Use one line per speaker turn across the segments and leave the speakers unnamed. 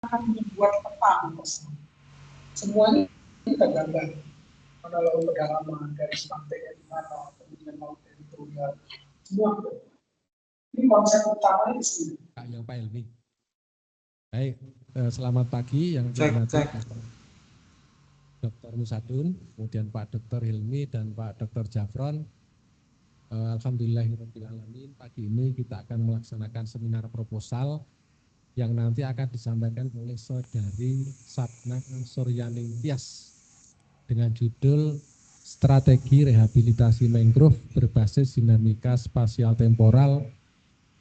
akan membuat peta semuanya kita gambar. Mana laut kedalaman, garis pantainya di mana, kemudian laut teritorial, semua. Ini konsep utamanya di sini.
Yang Pak Helmi. Baik, selamat pagi yang dihormati Dr. Musadun, kemudian Pak Dr. Hilmi dan Pak Dr. Jafron. Alhamdulillahirrahmanirrahim, pagi ini kita akan melaksanakan seminar proposal yang nanti akan disampaikan oleh Saudari Sapna Suryaning Tias dengan judul Strategi Rehabilitasi Mangrove Berbasis Dinamika Spasial Temporal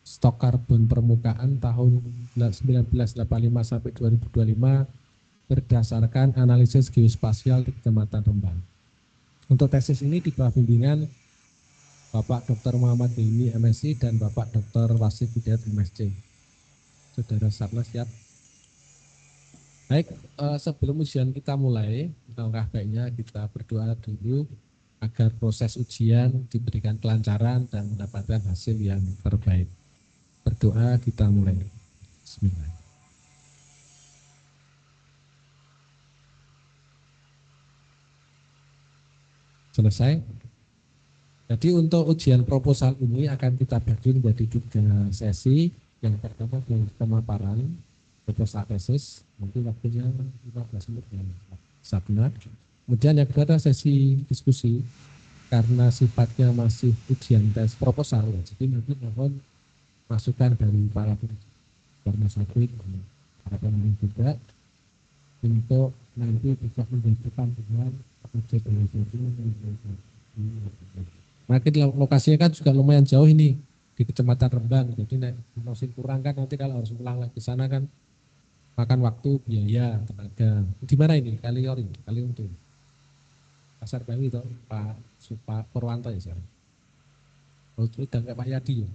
Stok Karbon Permukaan tahun 1985 sampai 2025 berdasarkan analisis geospasial di Kecamatan Rembang. Untuk tesis ini di bawah bimbingan Bapak Dr. Muhammad Hilmi MSc dan Bapak Dr. Wasid Hidayat MSc. Saudara Sapna siap? Baik, sebelum ujian kita mulai, langkah baiknya kita berdoa dulu agar proses ujian diberikan kelancaran dan mendapatkan hasil yang terbaik. Berdoa kita mulai. Bismillah. Selesai. Jadi untuk ujian proposal ini akan kita bagi menjadi 3 sesi. Yang pertama yang pemaparan proposal tesis, mungkin waktunya 15 menit ya, Sabna. Kemudian yang kedua adalah sesi diskusi karena sifatnya masih ujian tes proposal, ya. Jadi nanti mohon masukan dari para peserta, para pemenang juga untuk nanti bisa menjadikan dengan objek Makin lokasinya kan juga lumayan jauh ini di Kecamatan Rembang, jadi masih kurang kan nanti kalau harus pulang lagi ke sana kan makan waktu, biaya, tenaga. Di mana ini? Kaliuntu. Pasar Baru itu Pak Purwanto ya sekarang. Oh, itu udah kayak Pak Yadi ya?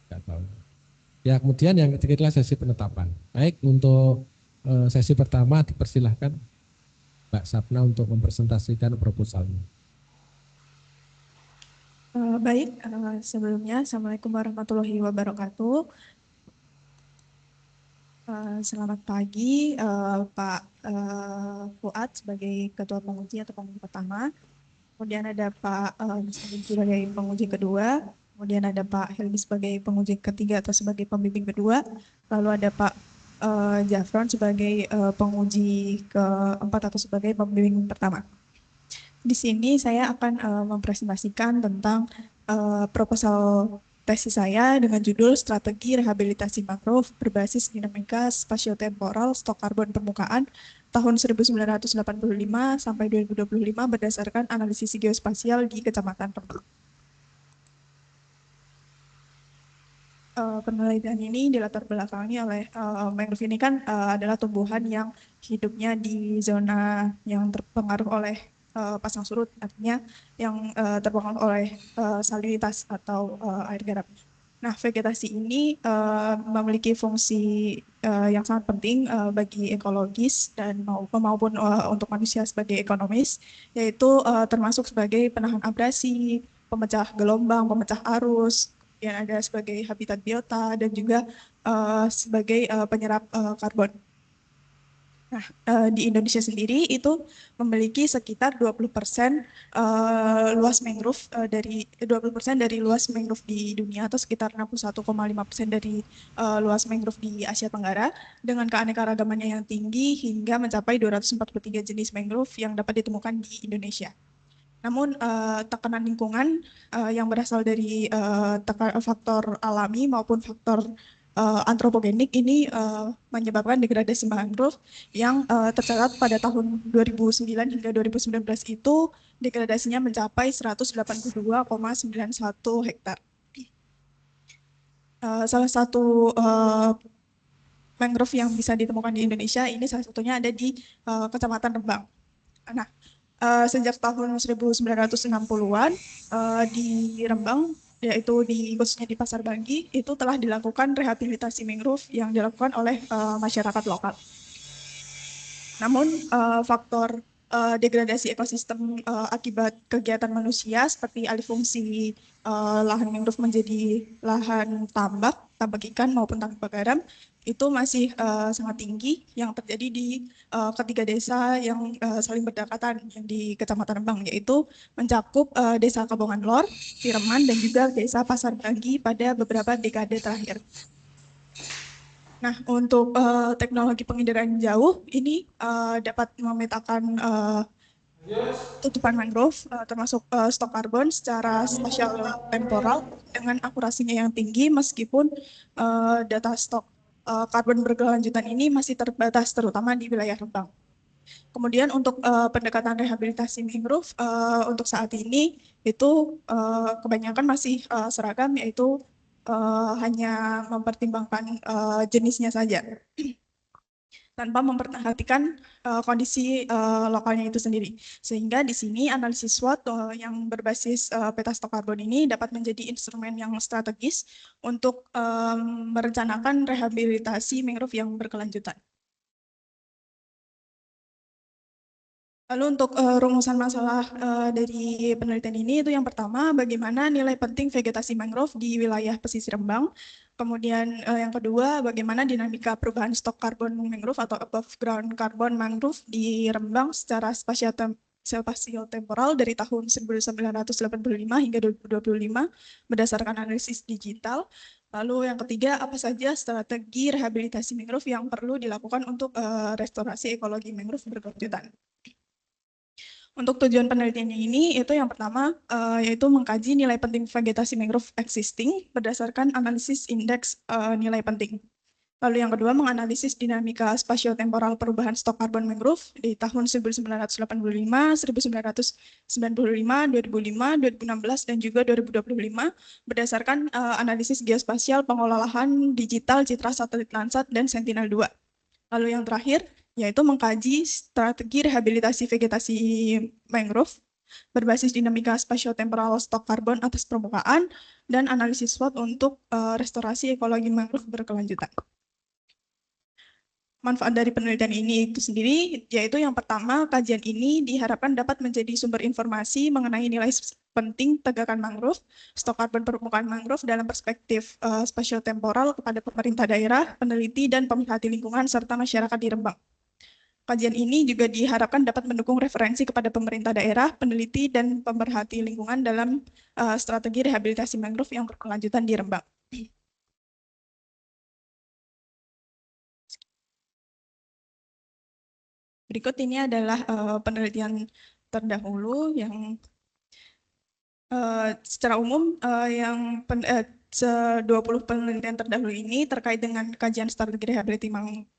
Enggak tahu. Ya kemudian yang ketiga adalah sesi penetapan. Baik, untuk sesi pertama dipersilahkan Mbak Sapna untuk mempresentasikan proposalnya.
Baik, sebelumnya Assalamualaikum warahmatullahi wabarakatuh. Selamat pagi Pak Fuad sebagai Ketua Penguji atau penguji pertama. Kemudian ada Pak Musadun sebagai penguji kedua. Kemudian ada Pak Helmi sebagai penguji ketiga atau sebagai pembimbing kedua. Lalu ada Pak Jafron sebagai penguji keempat atau sebagai pembimbing pertama. Di sini saya akan mempresentasikan tentang proposal tesis saya dengan judul Strategi Rehabilitasi Mangrove Berbasis Dinamika Spasiotemporal Stok Karbon Permukaan tahun 1985 sampai 2025 berdasarkan analisis geospasial di Kecamatan Rembang. Penelitian ini dilatar belakangi oleh mangrove ini kan adalah tumbuhan yang hidupnya di zona yang terpengaruh oleh pasang surut, artinya yang terpengaruh oleh salinitas atau air garam. Nah, vegetasi ini memiliki fungsi yang sangat penting bagi ekologis dan maupun untuk manusia sebagai ekonomis, yaitu termasuk sebagai penahan abrasi, pemecah gelombang, pemecah arus, yang ada sebagai habitat biota dan juga sebagai penyerap karbon. Nah, di Indonesia sendiri itu memiliki sekitar 20% luas mangrove dari 20% dari luas mangrove di dunia atau sekitar 61,5% dari luas mangrove di Asia Tenggara dengan keanekaragamannya yang tinggi hingga mencapai 243 jenis mangrove yang dapat ditemukan di Indonesia. Namun tekanan lingkungan yang berasal dari faktor alami maupun faktor antropogenik ini menyebabkan degradasi mangrove yang tercatat pada tahun 2009 hingga 2019 itu degradasinya mencapai 182,91 hektar. Salah satu mangrove yang bisa ditemukan di Indonesia ini salah satunya ada di Kecamatan Rembang. Nah, sejak tahun 1960-an di Rembang, yaitu khususnya di Pasar Banggi, itu telah dilakukan rehabilitasi mangrove yang dilakukan oleh masyarakat lokal. Namun faktor degradasi ekosistem akibat kegiatan manusia seperti alih fungsi lahan mangrove menjadi lahan tambak ikan maupun tambak garam itu masih sangat tinggi yang terjadi di ketiga desa yang saling berdekatan yang di Kecamatan Rembang, yaitu mencakup Desa Kabongan Lor, Tireman, dan juga Desa Pasar Bagi pada beberapa dekade terakhir. Nah, untuk teknologi penginderaan jauh ini dapat memetakan tutupan mangrove termasuk stok karbon secara spasial temporal dengan akurasinya yang tinggi meskipun data stok karbon berkelanjutan ini masih terbatas terutama di wilayah Rembang. Kemudian untuk pendekatan rehabilitasi mangrove untuk saat ini itu kebanyakan masih seragam, yaitu hanya mempertimbangkan jenisnya saja tanpa memperhatikan kondisi lokalnya itu sendiri. Sehingga di sini analisis SWOT yang berbasis peta stok karbon ini dapat menjadi instrumen yang strategis untuk merencanakan rehabilitasi mangrove yang berkelanjutan. Lalu untuk rumusan masalah dari penelitian ini itu yang pertama, bagaimana nilai penting vegetasi mangrove di wilayah pesisir Rembang. Kemudian yang kedua, bagaimana dinamika perubahan stok karbon mangrove atau above ground carbon mangrove di Rembang secara spasial temporal dari tahun 1985 hingga 2025 berdasarkan analisis digital. Lalu yang ketiga, apa saja strategi rehabilitasi mangrove yang perlu dilakukan untuk restorasi ekologi mangrove berkelanjutan. Untuk tujuan penelitian ini itu yang pertama yaitu mengkaji nilai penting vegetasi mangrove existing berdasarkan analisis indeks nilai penting. Lalu yang kedua menganalisis dinamika spasio-temporal perubahan stok karbon mangrove di tahun 1985, 1995, 2005, 2016 dan juga 2025 berdasarkan analisis geospasial pengolahan digital citra satelit Landsat dan Sentinel-2. Lalu yang terakhir yaitu mengkaji strategi rehabilitasi vegetasi mangrove berbasis dinamika spasio-temporal stok karbon atas permukaan dan analisis SWOT untuk restorasi ekologi mangrove berkelanjutan. Manfaat dari penelitian ini itu sendiri yaitu yang pertama, kajian ini diharapkan dapat menjadi sumber informasi mengenai nilai penting tegakan mangrove, stok karbon permukaan mangrove dalam perspektif spasio-temporal kepada pemerintah daerah, peneliti, dan pemerhati lingkungan serta masyarakat di Rembang. Kajian ini juga diharapkan dapat mendukung referensi kepada pemerintah daerah, peneliti, dan pemerhati lingkungan dalam strategi rehabilitasi mangrove yang berkelanjutan di Rembang. Berikut ini adalah penelitian terdahulu yang secara umum yang 20 penelitian terdahulu ini terkait dengan kajian strategi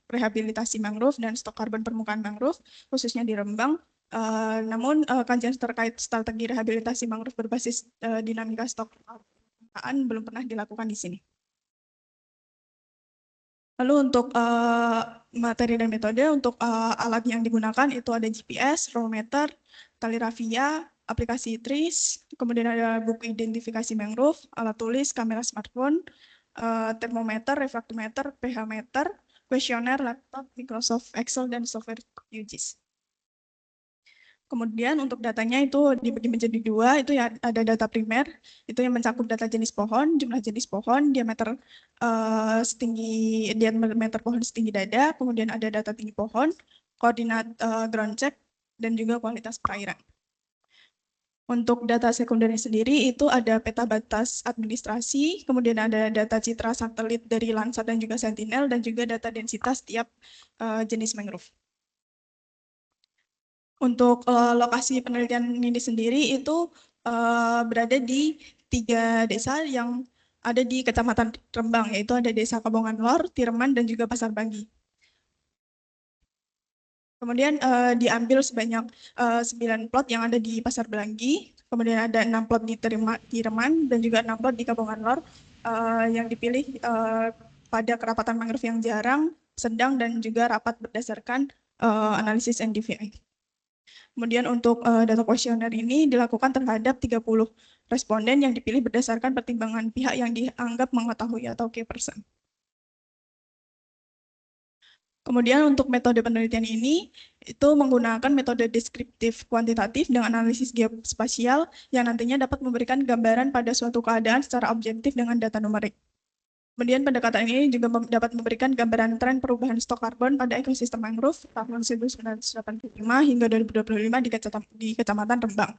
rehabilitasi mangrove dan stok karbon permukaan mangrove, khususnya di Rembang. Namun kajian terkait strategi rehabilitasi mangrove berbasis dinamika stok permukaan belum pernah dilakukan di sini. Lalu untuk materi dan metode, untuk alat yang digunakan itu ada GPS, rometer, tali rafia, aplikasi TRIS, kemudian ada buku identifikasi mangrove, alat tulis, kamera smartphone, termometer, refraktometer, pH meter, kuesioner, laptop, Microsoft Excel, dan software QGIS. Kemudian untuk datanya itu dibagi menjadi dua, itu ya ada data primer, itu yang mencakup data jenis pohon, jumlah jenis pohon, diameter pohon setinggi dada, kemudian ada data tinggi pohon, koordinat ground check, dan juga kualitas perairan. Untuk data sekundernya sendiri itu ada peta batas administrasi, kemudian ada data citra satelit dari Landsat dan juga Sentinel, dan juga data densitas tiap jenis mangrove. Untuk lokasi penelitian ini sendiri itu berada di 3 desa yang ada di Kecamatan Rembang, yaitu ada Desa Kabongan Lor, Tireman, dan juga Pasar Banggi. Kemudian diambil sebanyak 9 plot yang ada di Pasar Banggi, kemudian ada 6 plot di Tireman, dan juga 6 plot di Kabongan Lor yang dipilih pada kerapatan mangrove yang jarang, sedang, dan juga rapat berdasarkan analisis NDVI. Kemudian untuk data kuesioner ini dilakukan terhadap 30 responden yang dipilih berdasarkan pertimbangan pihak yang dianggap mengetahui atau key person. Kemudian untuk metode penelitian ini itu menggunakan metode deskriptif kuantitatif dengan analisis geospasial yang nantinya dapat memberikan gambaran pada suatu keadaan secara objektif dengan data numerik. Kemudian pendekatan ini juga dapat memberikan gambaran tren perubahan stok karbon pada ekosistem mangrove tahun 1985 hingga 2025 di Kecamatan Rembang.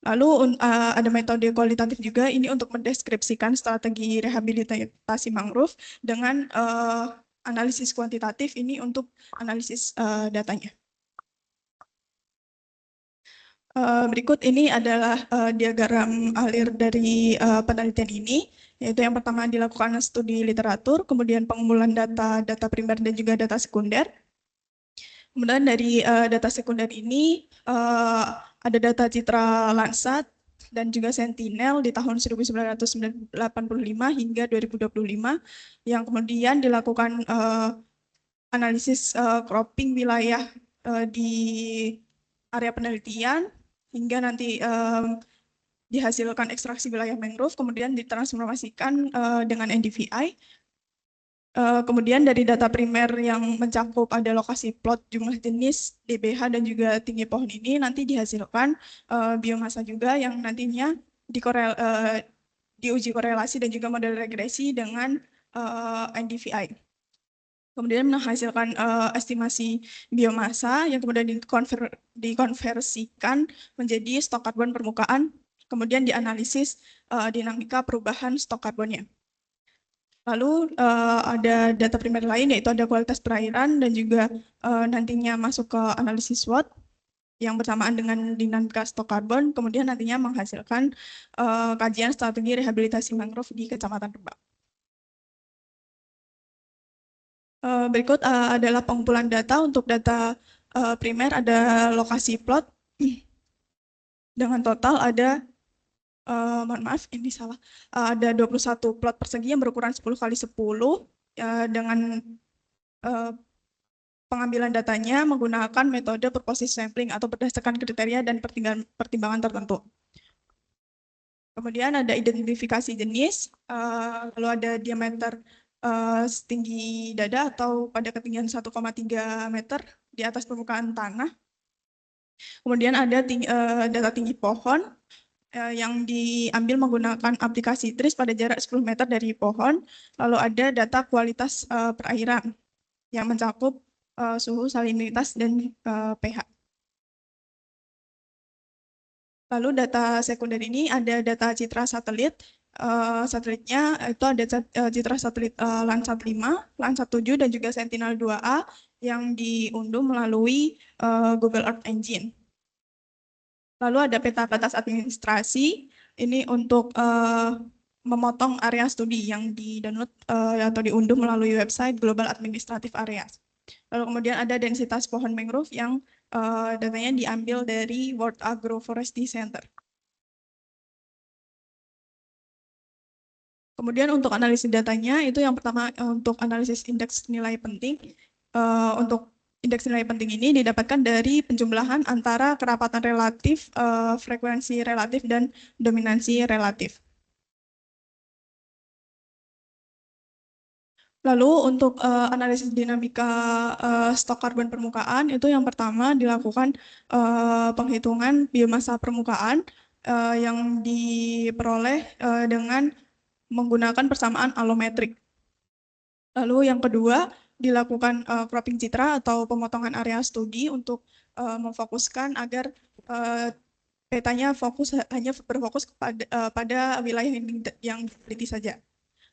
Lalu ada metode kualitatif juga ini untuk mendeskripsikan strategi rehabilitasi mangrove dengan analisis kuantitatif ini untuk analisis datanya. Berikut ini adalah diagram alir dari penelitian ini, yaitu yang pertama dilakukan studi literatur, kemudian pengumpulan data primer dan juga data sekunder. Kemudian dari data sekunder ini ada data citra Landsat dan juga Sentinel di tahun 1985 hingga 2025 yang kemudian dilakukan analisis cropping wilayah di area penelitian hingga nanti dihasilkan ekstraksi wilayah mangrove, kemudian ditransformasikan dengan NDVI. Kemudian dari data primer yang mencakup ada lokasi plot, jumlah jenis, DBH, dan juga tinggi pohon ini nanti dihasilkan biomasa juga yang nantinya diuji korelasi dan juga model regresi dengan NDVI. Kemudian menghasilkan estimasi biomasa yang kemudian dikonversikan menjadi stok karbon permukaan, kemudian dianalisis dinamika perubahan stok karbonnya. Lalu ada data primer lain yaitu ada kualitas perairan dan juga nantinya masuk ke analisis SWOT yang bersamaan dengan dinamika stok karbon, kemudian nantinya menghasilkan kajian strategi rehabilitasi mangrove di Kecamatan Rembang. Berikut adalah pengumpulan data. Untuk data primer ada lokasi plot dengan total ada mohon maaf ini salah, ada 21 plot persegi yang berukuran 10 kali 10 dengan pengambilan datanya menggunakan metode purposive sampling atau berdasarkan kriteria dan pertimbangan tertentu. Kemudian ada identifikasi jenis, lalu ada diameter setinggi dada atau pada ketinggian 1,3 meter di atas permukaan tanah. Kemudian ada data tinggi pohon yang diambil menggunakan aplikasi TRIS pada jarak 10 meter dari pohon. Lalu ada data kualitas perairan yang mencakup suhu, salinitas, dan pH. Lalu data sekunder ini ada data citra satelit. Satelitnya itu ada citra satelit Landsat 5, Landsat 7, dan juga Sentinel-2A yang diunduh melalui Google Earth Engine. Lalu ada peta batas administrasi, ini untuk memotong area studi yang di-download atau diunduh melalui website Global Administrative Areas. Lalu kemudian ada densitas pohon mangrove yang datanya diambil dari World Agroforestry Center. Kemudian untuk analisis datanya itu yang pertama untuk analisis indeks nilai penting. Untuk indeks nilai penting ini didapatkan dari penjumlahan antara kerapatan relatif, frekuensi relatif, dan dominansi relatif. Lalu untuk analisis dinamika stok karbon permukaan itu yang pertama dilakukan penghitungan biomasa permukaan yang diperoleh dengan menggunakan persamaan alometrik. Lalu yang kedua dilakukan cropping citra atau pemotongan area studi untuk memfokuskan agar petanya hanya berfokus pada wilayah yang diteliti saja.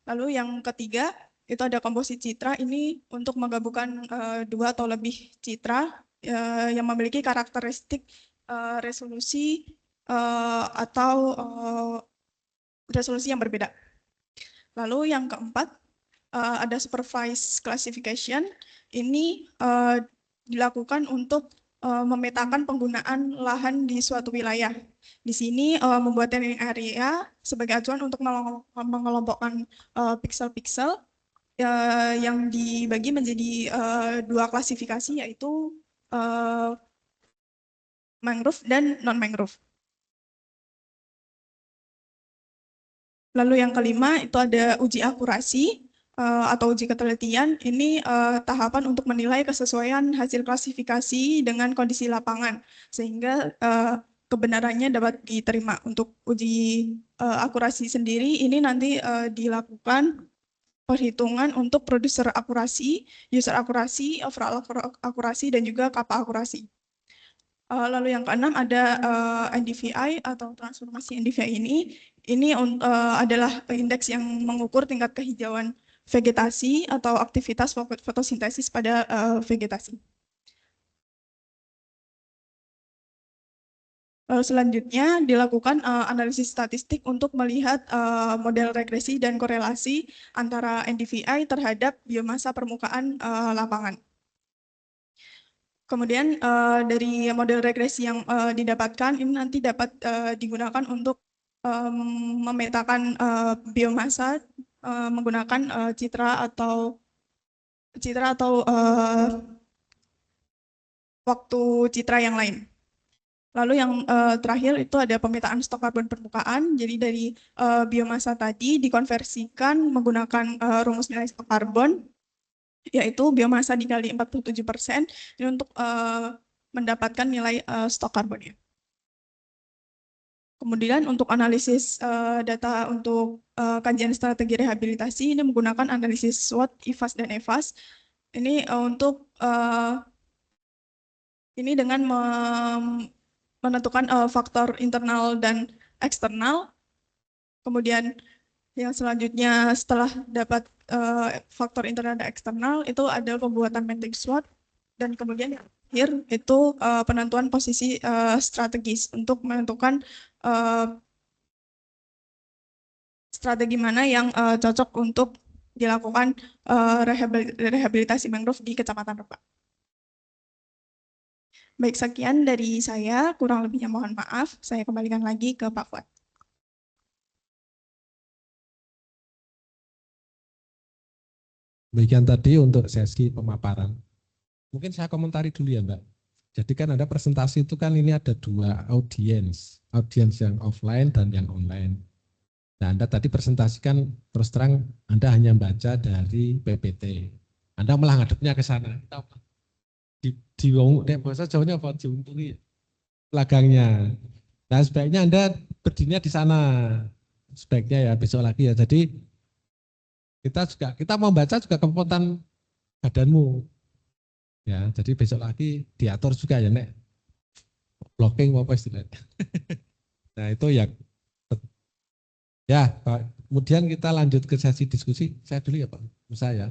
Lalu yang ketiga itu ada komposit citra, ini untuk menggabungkan 2 atau lebih citra yang memiliki karakteristik resolusi atau resolusi yang berbeda. Lalu yang keempat ada supervised classification, ini dilakukan untuk memetakan penggunaan lahan di suatu wilayah. Di sini membuat training area sebagai acuan untuk mengelompokkan piksel-piksel yang dibagi menjadi 2 klasifikasi, yaitu mangrove dan non-mangrove. Lalu yang kelima itu ada uji akurasi. atau uji ketelitian ini tahapan untuk menilai kesesuaian hasil klasifikasi dengan kondisi lapangan sehingga kebenarannya dapat diterima. Untuk uji akurasi sendiri ini nanti dilakukan perhitungan untuk produser akurasi, user akurasi, overall akurasi, dan juga kappa akurasi. Lalu yang keenam ada NDVI atau transformasi NDVI ini adalah indeks yang mengukur tingkat kehijauan vegetasi atau aktivitas fotosintesis pada vegetasi. Lalu selanjutnya dilakukan analisis statistik untuk melihat model regresi dan korelasi antara NDVI terhadap biomasa permukaan lapangan. Kemudian dari model regresi yang didapatkan ini nanti dapat digunakan untuk memetakan biomasa menggunakan citra atau waktu citra yang lain. Lalu yang terakhir itu ada pemetaan stok karbon permukaan. Jadi dari biomasa tadi dikonversikan menggunakan rumus nilai stok karbon, yaitu biomasa dikali 47% ini untuk mendapatkan nilai stok karbonnya. Kemudian untuk analisis data untuk kajian strategi rehabilitasi ini menggunakan analisis SWOT, IFAS, dan EFAS. Ini untuk ini dengan menentukan faktor internal dan eksternal. Kemudian yang selanjutnya setelah dapat faktor internal dan eksternal itu ada pembuatan matrix SWOT, dan kemudian yang terakhir itu penentuan posisi strategis untuk menentukan strategi mana yang cocok untuk dilakukan rehabilitasi mangrove di Kecamatan Rembang. Baik, sekian dari saya, kurang lebihnya mohon maaf. Saya kembalikan lagi ke Pak Fuad.
Demikian tadi untuk sesi pemaparan. Mungkin saya komentari dulu ya Mbak. Jadi kan ada presentasi itu kan ini ada dua audiens yang offline dan yang online. Nah Anda tadi presentasikan terus terang Anda hanya baca dari PPT. Anda malah ngadepnya ke sana. Di bahasa Jawanya apa? Diuntungi belakangnya. Nah sebaiknya Anda berdirinya di sana. Sebaiknya ya besok lagi ya. Jadi kita membaca juga kemampuan badanmu. Ya, jadi besok lagi diatur juga ya Nek. Blocking apa istilahnya. Nah itu ya Pak. Kemudian kita lanjut ke sesi diskusi. Saya dulu ya Pak. Saya.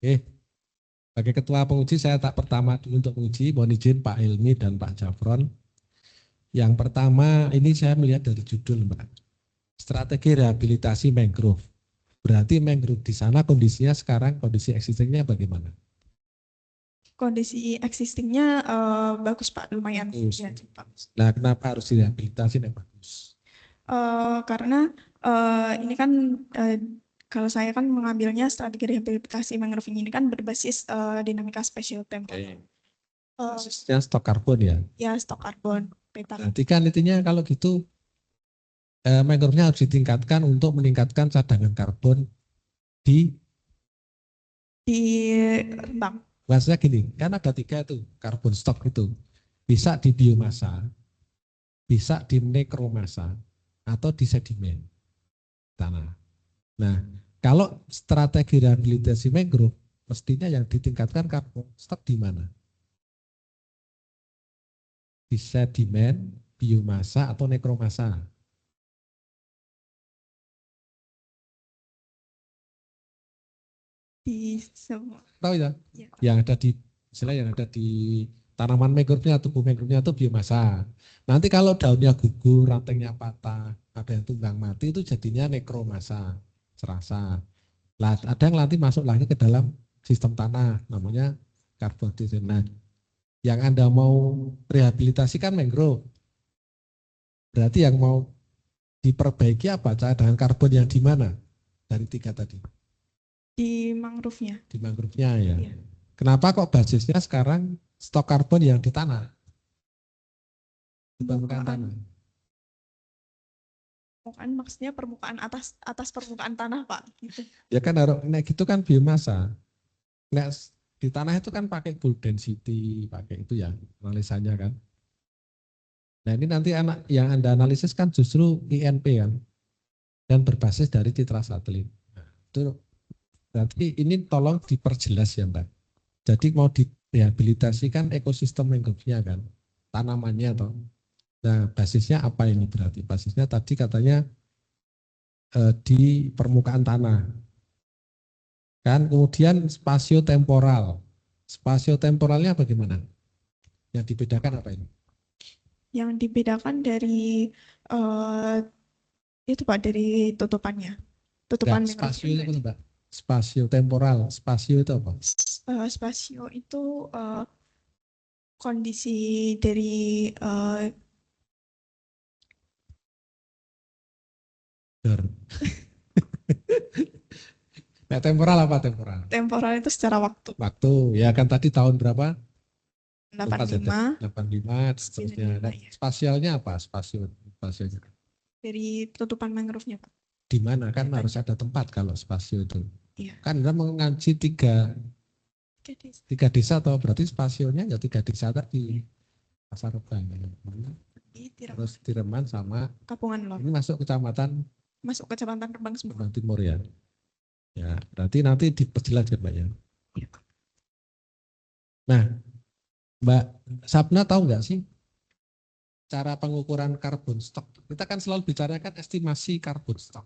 Oke. Sebagai ketua penguji saya tak pertama dulu untuk menguji. Mohon izin Pak Hilmi dan Pak Jafron. Yang pertama ini saya melihat dari judul Mbak. Strategi rehabilitasi mangrove. Berarti mangrove di sana kondisinya sekarang kondisi existingnya bagaimana?
Kondisi existingnya bagus Pak, lumayan.
Bagus.
Ya,
Nah kenapa harus direhabilitasi yang bagus?
Karena ini kan kalau saya kan mengambilnya strategi rehabilitasi mangrove ini kan berbasis dinamika spatial temporal.
Basisnya stok karbon ya?
Ya, stok karbon. Peta.
Nanti kan intinya kalau gitu mangrove-nya harus ditingkatkan untuk meningkatkan cadangan karbon di
Rembang.
Maksudnya gini, kan ada 3 itu karbon stok itu. Bisa di biomasa, bisa di nekromasa, atau di sedimen tanah. Nah, kalau strategi rehabilitasi mangrove, mestinya yang ditingkatkan karbon stok di mana? Di sedimen, biomasa, atau nekromasa.
Di semua.
Tahu ya?
Ya.
Yang ada di misalnya yang ada di tanaman mangrove-nya, tubuh mangrove-nya itu biomasa. Nanti kalau daunnya gugur, rantainya patah, ada yang tumbang mati itu jadinya nekromasa, serasa. Lah, ada yang nanti masuk lagi ke dalam sistem tanah, namanya karbon dioksida. Nah, yang Anda mau rehabilitasi kan mangrove. Berarti yang mau diperbaiki apa? Cadangan karbon yang di mana? Dari 3 tadi.
Di mangrove-nya.
Di mangrove-nya ya.
Ya.
Kenapa kok basisnya sekarang stok karbon yang di tanah? Di permukaan tanah.
Permukaan maksudnya permukaan atas permukaan tanah, Pak. Gitu.
Ya kan harus nek gitu kan biomasa. Nek di tanah itu kan pakai bulk density, pakai itu ya analisanya kan. Nah ini nanti anak yang Anda analisis kan justru INP kan, dan berbasis dari citra satelit. Nah, itu berarti ini tolong diperjelas ya Mbak. Jadi mau direhabilitasikan ekosistem mangrove-nya kan, tanamannya toh. Nah basisnya apa ini berarti? Basisnya tadi katanya di permukaan tanah. Kan kemudian spasio-temporal. Spasio-temporalnya bagaimana? Yang dibedakan apa ini?
Yang dibedakan dari eh, itu Pak, dari tutupannya.
Enggak,
Tutupan
spasio
mangrove-nya.
itu apa, Mbak? Spasio-temporal. Spasio itu apa?
Spasio itu kondisi dari
Benar. Nah, temporal apa temporal?
temporal itu secara waktu.
Waktu, ya kan tadi tahun berapa? Lupa saja.
85
85, dan seterusnya.
95
Dan
ya.
spasialnya apa? Spasialnya.
Dari tutupan mangrove-nya, Pak.
Di mana kan
Datanya.
harus ada tempat kalau spasio itu.
Iya.
Kan Anda mengaji tiga desa atau berarti spasionya ya tiga desa tadi. Pasar Rebang.
Di Tiram-
Terus Tireman sama
Kapungan Lor.
ini masuk kecamatan
Masuk Kecamatan Rembang semua.
Rembang Timur ya. Ya, berarti nanti diperjelas ya Mbak ya.
Iya.
Nah, Mbak Sapna tahu nggak sih cara pengukuran karbon stok? Kita kan selalu bicarakan estimasi karbon stok.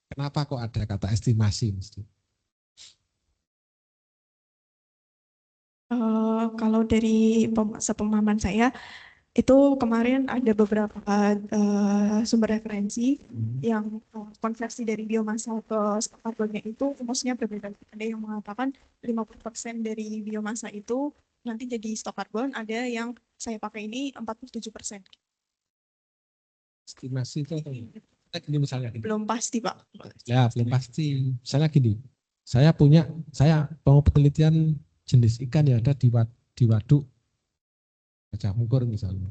Kenapa kok ada kata estimasi mesti?
Kalau dari sepemahaman saya, itu kemarin ada beberapa sumber referensi yang konversi dari biomasa ke stok karbonnya itu rumusnya berbeda. Ada yang mengatakan 50% dari biomasa itu nanti jadi stok karbon, ada yang saya pakai ini 47%.
Estimasi itu apa? Gini misalnya gini.
Belum pasti, Pak.
Ya, belum pasti. Misalnya gini, saya mau penelitian jenis ikan yang ada di waduk Gajah Mungkur misalnya.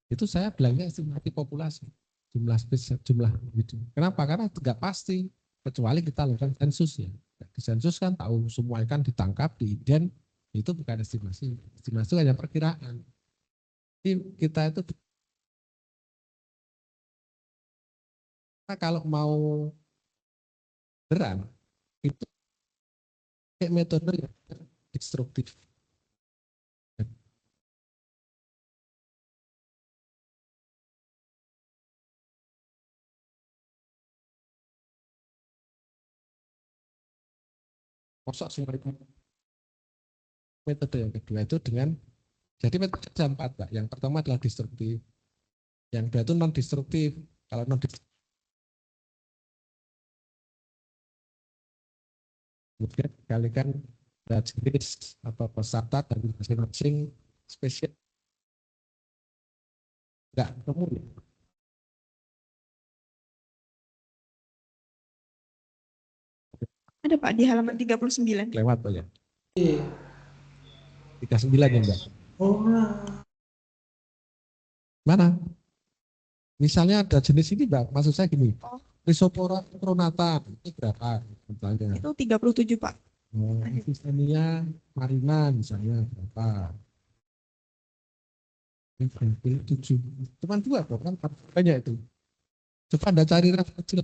Itu saya bilangnya estimasi populasi, jumlah spesies, jumlah gitu. Kenapa? Karena nggak pasti, kecuali kita lakukan sensus ya. Di sensus kan tahu semua ikan ditangkap, diiden, itu bukan estimasi. Estimasi itu hanya perkiraan. Jadi kita itu kalau mau beneran, itu kayak metode yang destruktif. Kosok semua itu. Metode yang kedua itu dengan, jadi metode ada empat, Pak. Yang pertama adalah destruktif. Yang kedua itu non destruktif. Kalau non destruktif, kemudian dikalikan jenis atau peserta dari masing-masing spesies, nggak ketemu ya.
Ada, Pak, di halaman 39.
Lewat Pak ya. 39 ya Mbak. Mana? Misalnya ada jenis ini Mbak, maksud saya gini.
Oh,
Rhizopora coronata ini berapa? Misalnya.
itu 37, Pak.
Avicennia marina misalnya berapa? Ini 7. Cuman 2 kok kan banyak itu. Coba Anda cari referensi.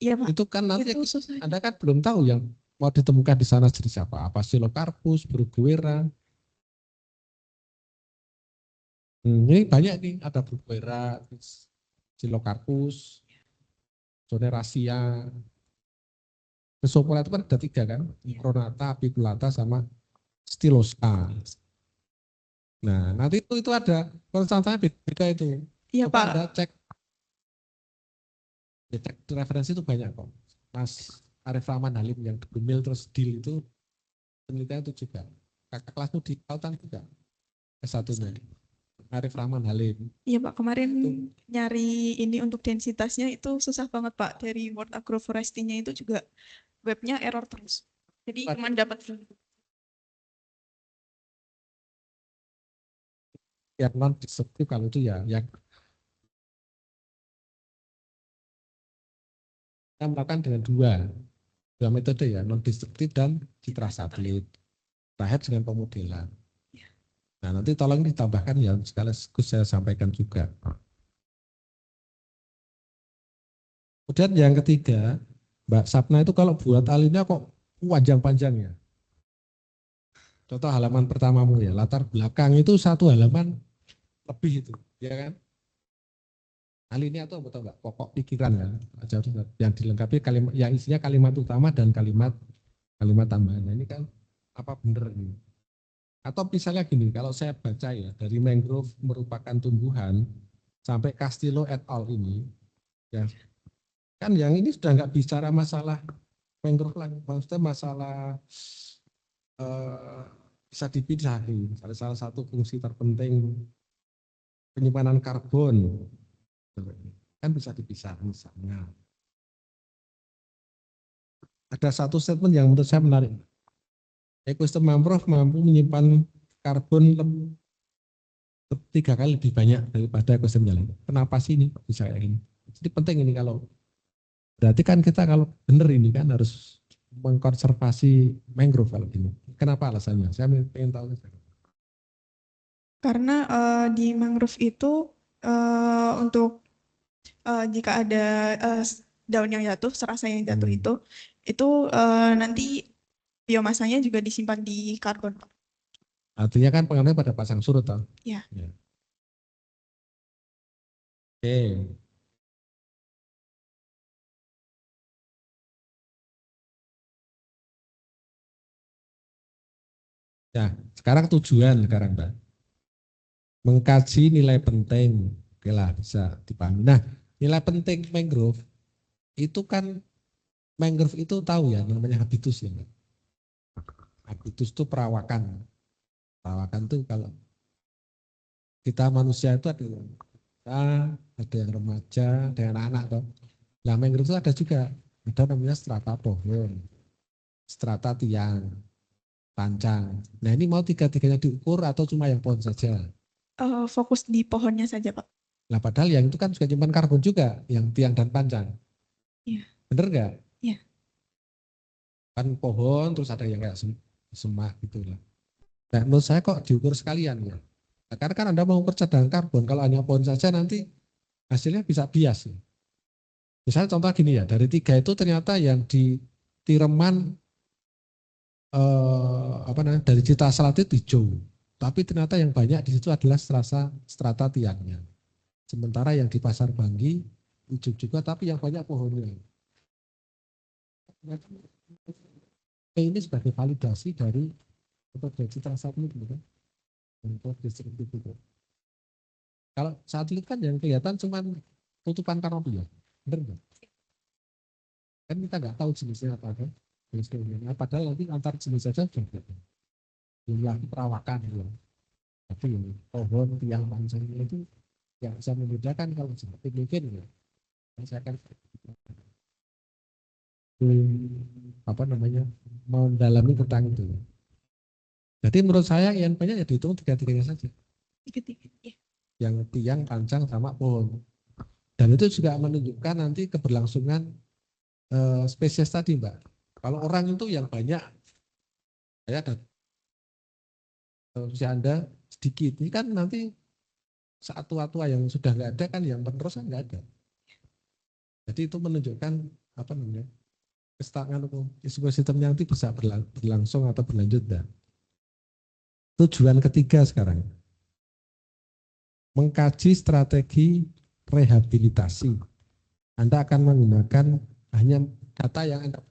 Iya, Pak.
Itu kan nanti
Itu susah.
Anda kan belum tahu yang mau ditemukan di sana jenis apa. Apa Silocarpus, Bruguera. Ini banyak nih, ada Bruguera, Silocarpus, Zoneracia. Rhizopora itu kan ada 3 kan, Coronata, Apiculata, sama Stylosa. Nah, nanti itu ada konstantanya beda itu.
Iya,
Coba
Pak.
Anda cek referensi itu banyak kok. Mas Arif Rahman Halim yang Gumil terus Deal itu penelitian itu juga. Kakak kelasmu di Kalteng juga S1-nya. Arif Rahman Halim.
Iya, Pak. Kemarin
Itu
nyari ini untuk densitasnya itu susah banget, Pak. Dari World Agroforestry-nya itu juga webnya error terus. Jadi cuma dapat
yang non destruktif kalau itu ya yang kita melakukan dengan dua metode ya, non destruktif dan citra satelit. Terakhir dengan pemodelan. Nah nanti tolong ditambahkan ya, sekaligus saya sampaikan juga. Kemudian yang ketiga, Mbak Sapna itu kalau buat alinea kok panjang-panjang ya. Contoh halaman pertamamu ya, latar belakang itu satu halaman lebih itu, ya kan? Alinea itu betul Mbak, pokok pikiran kan, yang dilengkapi kalimat, yang isinya kalimat utama dan kalimat tambahan. Nah, ini kan apa bener ini? Atau misalnya gini, kalau saya baca ya, dari mangrove merupakan tumbuhan sampai Castillo et al. Ini, ya kan yang ini sudah nggak bicara masalah mangrove lagi, maksudnya masalah bisa dipisahin. Salah satu fungsi terpenting penyimpanan karbon kan bisa dipisah misalnya. Ada satu statement yang menurut saya menarik. Ekosistem mangrove mampu menyimpan karbon 3 kali lebih banyak daripada ekosistem yang lain. Kenapa sih ini bisa kayak ini? Jadi penting ini kalau berarti kan kita kalau benar ini kan harus mengkonservasi mangrove kalau ini. Kenapa alasannya? Saya ingin tahu.
Karena di mangrove itu untuk jika ada daun yang jatuh, serasa yang jatuh itu nanti biomasanya juga disimpan di karbon.
Artinya kan pengaruhnya pada pasang surut toh.
Ya.
Ya. Oke. Ya, sekarang tujuan sekarang Mbak. Mengkaji nilai penting. Oke lah, bisa dipahami. Nah, nilai penting mangrove itu kan mangrove itu tahu ya namanya habitus ya. Habitus itu perawakan. Perawakan itu kalau kita manusia itu ada yang remaja, ada yang anak-anak toh. Nah, mangrove itu ada juga, ada namanya strata pohon, strata tiang, pancang. Nah, ini mau tiga-tiganya diukur atau cuma yang pohon saja?
Fokus di pohonnya saja, Pak.
Nah, padahal yang itu kan juga nyimpan karbon juga, yang tiang dan pancang.
Iya.
Bener nggak?
Iya.
Kan pohon, terus ada yang kayak semak gitu lah. Nah, menurut saya kok diukur sekalian ya. Nah, karena kan Anda mau kerja dengan karbon, kalau hanya pohon saja nanti hasilnya bisa bias ya. Misalnya contoh gini ya, dari 3 itu ternyata yang di Tireman dari Citra Selatan itu hijau, tapi ternyata yang banyak di situ adalah strata tiangnya. Sementara yang di Pasar Banggi hijau juga, tapi yang banyak pohonnya. Ini sebagai validasi dari Citra Selatan itu kan, untuk distribusi itu. Kalau satelit kan yang kelihatan cuma tutupan kanopi ya, benar nggak? Kan kita nggak tahu jenisnya apa kan. Nah, padahal nanti antar jenis saja jumlah perawakan gitu. Tapi pohon tiang pancangnya itu yang bisa membedakan kalau seperti mungkin ya. Saya akan mau mendalami tentang itu. Jadi menurut saya yang banyak ya dihitung tiga-tiganya saja.
Ya.
Yang tiang, pancang, sama pohon. Dan itu juga menunjukkan nanti keberlangsungan spesies tadi Mbak. Kalau orang itu yang banyak, saya ada usia Anda sedikit, ini kan nanti saat tua-tua yang sudah nggak ada kan yang penerus kan nggak ada. Jadi itu menunjukkan apa namanya kesetaraan ekosistemnya nanti bisa berlangsung atau berlanjut. Dan tujuan ketiga sekarang mengkaji strategi rehabilitasi. Anda akan menggunakan hanya data yang Anda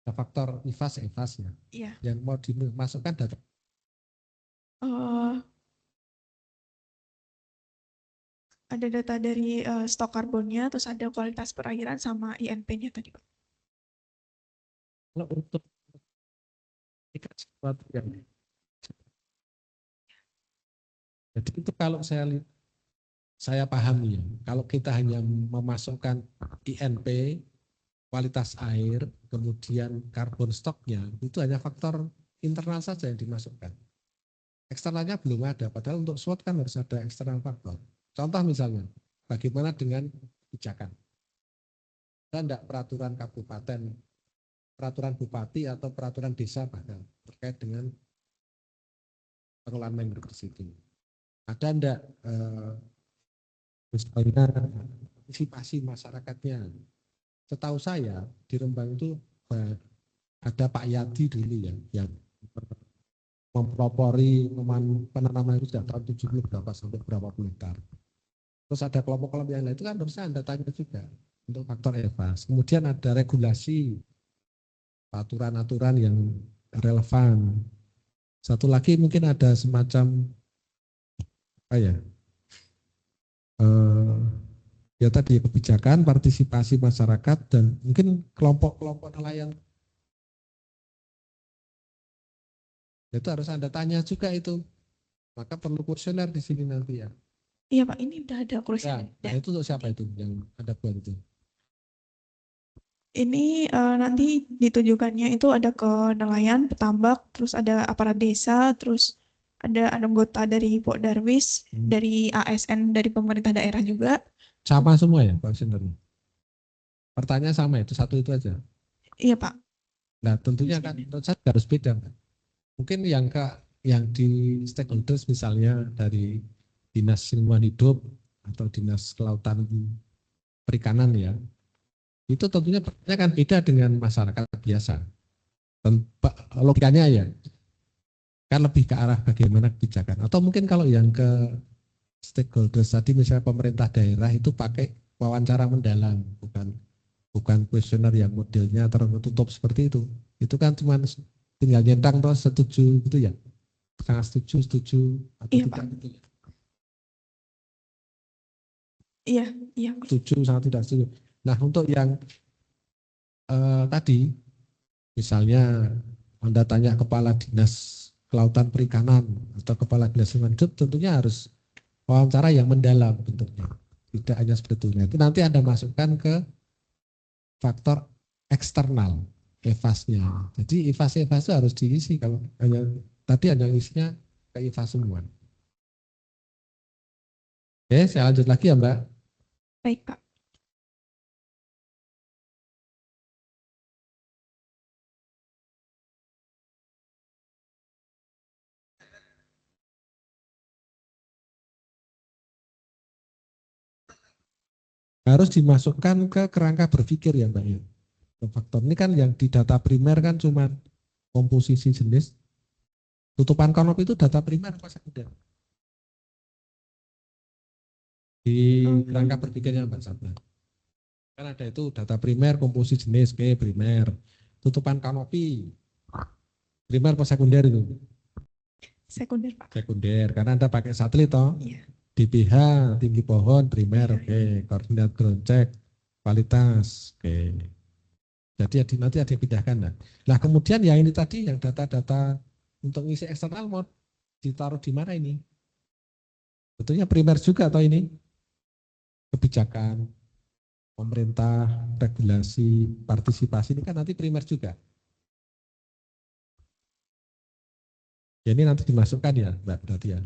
faktor IFAS ya.
Iya.
Yang mau dimasukkan data.
Ada data dari stok karbonnya, terus ada kualitas perairan sama INP-nya tadi, Pak.
Kalau untuk sesuatu yang jadi itu kalau saya pahami ya, kalau kita hanya memasukkan INP, kualitas air, kemudian karbon stoknya, itu hanya faktor internal saja yang dimasukkan. Eksternalnya belum ada, padahal untuk SWOT kan harus ada eksternal faktor. Contoh misalnya, bagaimana dengan kebijakan? Ada enggak peraturan kabupaten, peraturan bupati atau peraturan desa bahkan terkait dengan pengelolaan mangrove di situ? Ada enggak misalnya partisipasi masyarakatnya? Setahu saya di Rembang itu ada Pak Yadi dulu ya yang mempelopori penanaman itu sejak tahun 70 berapa sampai berapa puluh hektar. Terus ada kelompok-kelompok yang lain itu kan harusnya Anda tanya juga untuk faktor EVAS. Kemudian ada regulasi, aturan-aturan yang relevan. Satu lagi mungkin ada semacam apa ya? Ya tadi kebijakan, partisipasi masyarakat dan mungkin kelompok-kelompok nelayan. Itu harus Anda tanya juga itu. Maka perlu kuesioner di sini nanti ya.
Iya Pak, ini udah ada
Ya,
kuesioner.
nah itu untuk siapa itu yang Anda buat itu?
Ini nanti ditujukannya itu ada ke nelayan, petambak, terus ada aparat desa, terus ada anggota dari Pok Darwis, dari ASN dari pemerintah daerah juga.
Sama semua ya kuesionernya? Pertanyaan sama itu satu itu aja.
Iya Pak.
Nah tentunya kan menurut saya harus beda. Mungkin yang di stakeholders misalnya dari Dinas Lingkungan Hidup atau Dinas Kelautan Perikanan ya, itu tentunya pertanyaannya kan beda dengan masyarakat biasa. Logikanya ya, kan lebih ke arah bagaimana kebijakan. Atau mungkin kalau yang ke stakeholders tadi misalnya pemerintah daerah itu pakai wawancara mendalam, bukan kuesioner yang modelnya tertutup seperti itu. Itu kan cuma tinggal nyentang terus setuju gitu ya, setengah setuju, setuju atau
Iya
tidak
Pak.
gitu.
Iya, iya.
Setuju, sangat tidak setuju. Nah untuk yang tadi, misalnya Anda tanya kepala dinas kelautan perikanan atau kepala dinas lingkungan hidup, tentunya harus wawancara yang mendalam bentuknya. Tidak hanya seperti itu. Itu nanti Anda masukkan ke faktor eksternal, EVAS-nya. Jadi EVAS itu harus diisi, kalau hanya isinya ke EVAS semua. Oke, saya lanjut lagi ya Mbak.
Baik Pak.
Harus dimasukkan ke kerangka berpikir ya Mbak ya. Faktor ini kan yang di data primer kan cuma komposisi jenis. Tutupan kanop itu data primer apa sekunder? Di kerangka berpikirnya Mbak Sabna. Kan ada itu data primer, komposisi jenis, P primer. Tutupan kanopi, primer apa sekunder itu?
Sekunder Pak.
Sekunder, karena Anda pakai satelit toh.
Iya.
DPH, tinggi pohon, primer, oke. Koordinat ground check, kualitas, oke. Jadi nanti ada yang pindahkan. Nah kemudian yang ini tadi, yang data-data untuk ngisi eksternal mau ditaruh di mana ini? Betulnya primer juga atau ini? Kebijakan, pemerintah, regulasi, partisipasi, ini kan nanti primer juga. Ya ini nanti dimasukkan ya Mbak berarti ya.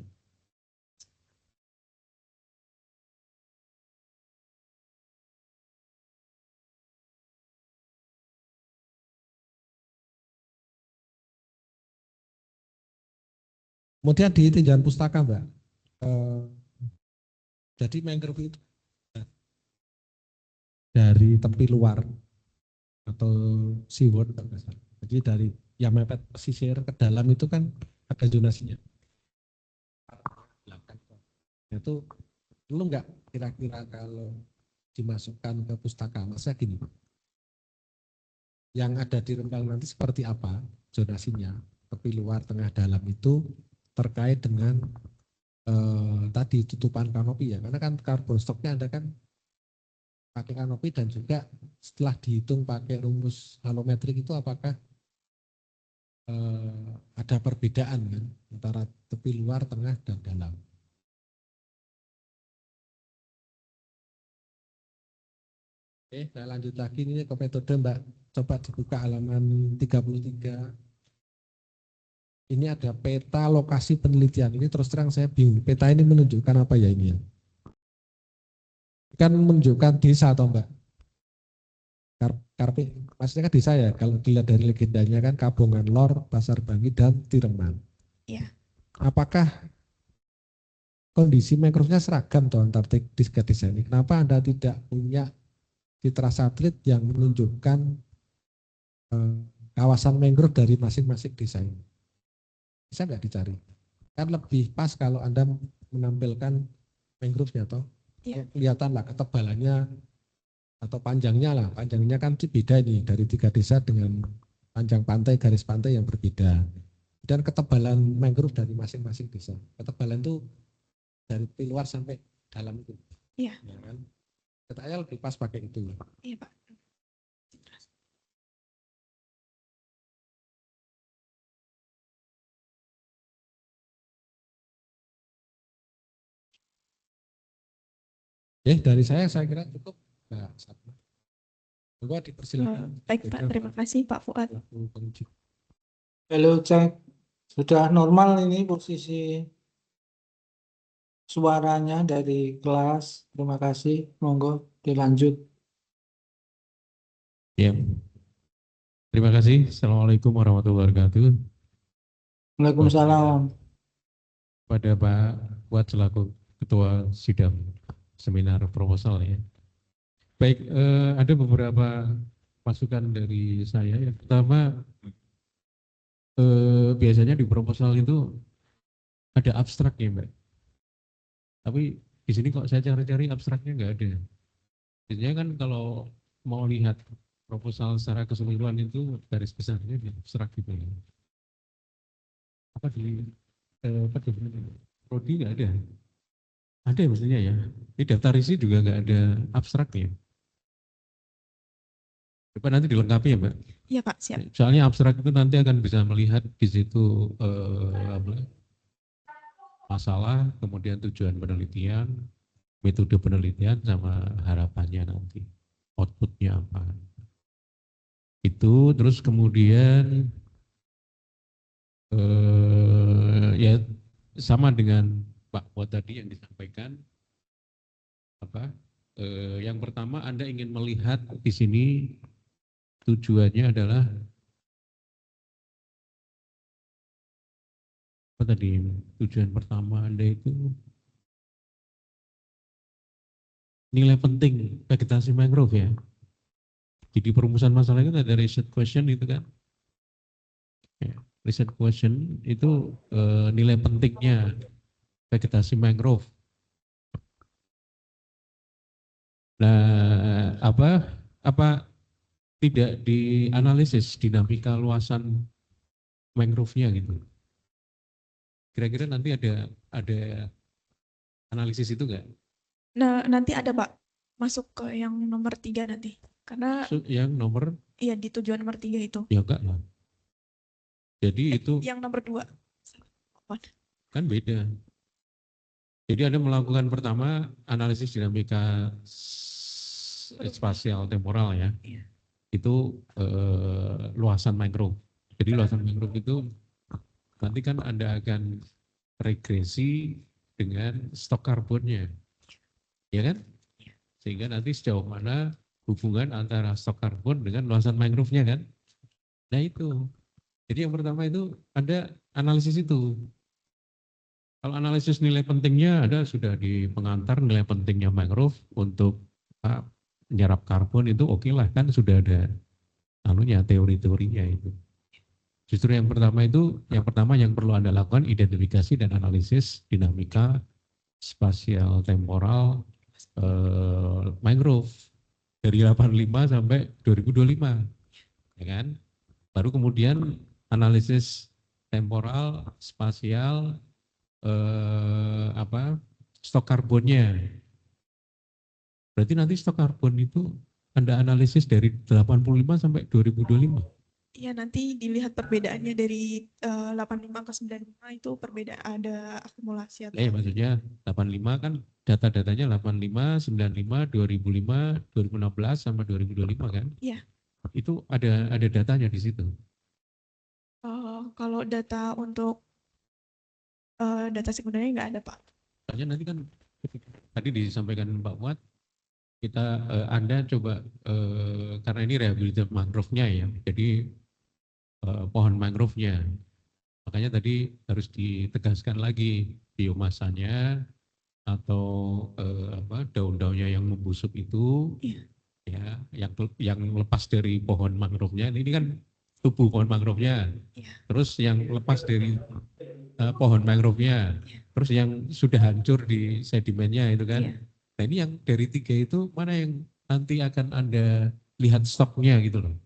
Kemudian di tinjauan pustaka Mbak, jadi mangrove itu dari tepi luar atau seaward, jadi dari yang mepet pesisir ke dalam itu kan ada zonasinya. Itu perlu nggak kira-kira kalau dimasukkan ke pustaka? Maksudnya gini, yang ada di Rembang nanti seperti apa zonasinya, tepi luar, tengah, dalam itu terkait dengan tadi tutupan kanopi ya, karena kan carbon stocknya Anda kan pakai kanopi dan juga setelah dihitung pakai rumus halometrik itu apakah ada perbedaan kan antara tepi luar, tengah, dan dalam. Oke, saya lanjut lagi ini ke metode Mbak. Coba dibuka halaman 33. Ini ada peta lokasi penelitian. Ini terus terang saya bingung. Peta ini menunjukkan apa ya ini ya? kan menunjukkan desa atau Mbak? Karpik, maksudnya kan desa ya, kalau dilihat dari legendanya kan Kabongan Lor, Pasar Bangi, dan Tireman.
Iya.
Apakah kondisi mangrove-nya seragam tuh antar tiga desa ini? Kenapa Anda tidak punya citra satelit yang menunjukkan kawasan mangrove dari masing-masing desa ini? Bisa nggak dicari? Kan lebih pas kalau Anda menampilkan mangrove-nya toh.
Iya.
Kelihatan lah ketebalannya atau panjangnya lah. Panjangnya kan beda nih dari tiga desa dengan panjang pantai, garis pantai yang berbeda. Dan ketebalan mangrove dari masing-masing desa. Ketebalan itu dari luar sampai dalam itu.
Iya.
Ya kan? Katanya lebih pas pakai itu.
Iya, Pak.
Dari saya kira cukup. Nah, coba dipersilakan.
Baik, Pak. Terima kasih, Pak Fuad.
Halo, cek. Sudah normal ini posisi suaranya dari kelas. Terima kasih. Monggo dilanjut.
Ya, terima kasih. Assalamualaikum warahmatullahi wabarakatuh.
Waalaikumsalam.
Pada Pak Buat selaku Ketua Sidang Seminar Proposal ya. Baik, ada beberapa masukan dari saya. Yang pertama, biasanya di proposal itu ada abstrak ya Mbak. Tapi di sini kok saya cari-cari abstraknya nggak ada. Biasanya kan kalau mau lihat proposal secara keseluruhan itu garis besarnya di abstrak gitu ya. Apa di Prodi nggak ada? Ada ya maksudnya ya. Di daftar isi juga nggak ada abstraknya. Coba nanti dilengkapi ya Mbak.
Iya, Pak. Siap.
Soalnya abstrak itu nanti akan bisa melihat di situ masalah, kemudian tujuan penelitian, metode penelitian, sama harapannya nanti. Outputnya apa. Itu terus kemudian ya sama dengan Pak Buat tadi yang disampaikan apa yang pertama Anda ingin melihat di sini tujuannya adalah apa tadi tujuan pertama Anda itu nilai penting vegetasi mangrove ya. Jadi perumusan masalah itu ada research question itu kan. Ya, research question itu nilai pentingnya vegetasi mangrove. Nah, apa tidak dianalisis dinamika luasan mangrove-nya gitu. Kira-kira nanti ada analisis itu enggak?
Nah, nanti ada, Pak. Masuk ke yang nomor 3 nanti. Karena
Yang nomor
iya di tujuan nomor 3 itu.
ya enggak lah. Jadi itu
Yang nomor 2.
kan beda. Jadi Anda melakukan pertama analisis dinamika spasial temporal ya.
Iya.
Itu luasan mangrove. Jadi luasan mangrove itu nanti kan Anda akan regresi dengan stok karbonnya. Ya kan? Sehingga nanti sejauh mana hubungan antara stok karbon dengan luasan mangrove-nya kan? Nah itu. Jadi yang pertama itu Anda analisis itu. Kalau analisis nilai pentingnya ada sudah di pengantar nilai pentingnya mangrove untuk menyerap karbon itu oke lah kan sudah ada anunya teori-teorinya itu. Justru yang pertama yang perlu Anda lakukan identifikasi dan analisis dinamika spasial temporal mangrove dari 85 sampai 2025 ya kan. Baru kemudian analisis temporal spasial stok karbonnya. Berarti nanti stok karbon itu Anda analisis dari 85 sampai 2025.
Iya, nanti dilihat perbedaannya dari 85 ke 95 itu perbedaan ada akumulasi atau
Maksudnya 85 kan data-datanya 85, 95, 2005, 2016 sama 2025 kan?
Iya.
Itu ada datanya di situ.
Kalau data untuk data sekundernya nggak ada, Pak.
Soalnya nanti kan tadi disampaikan Pak Muat Anda coba karena ini rehabilitasi mangrove-nya ya, jadi pohon mangrove-nya. Makanya tadi harus ditegaskan lagi biomasanya atau daun-daunnya yang membusuk itu,
Iya.
ya, yang lepas dari pohon mangrove-nya. Ini kan tubuh pohon mangrove-nya.
Iya.
Terus yang lepas dari pohon mangrove-nya.
Iya.
Terus yang sudah hancur di sedimennya itu kan.
Iya.
Nah ini yang dari 3 itu mana yang nanti akan Anda lihat stoknya gitu loh.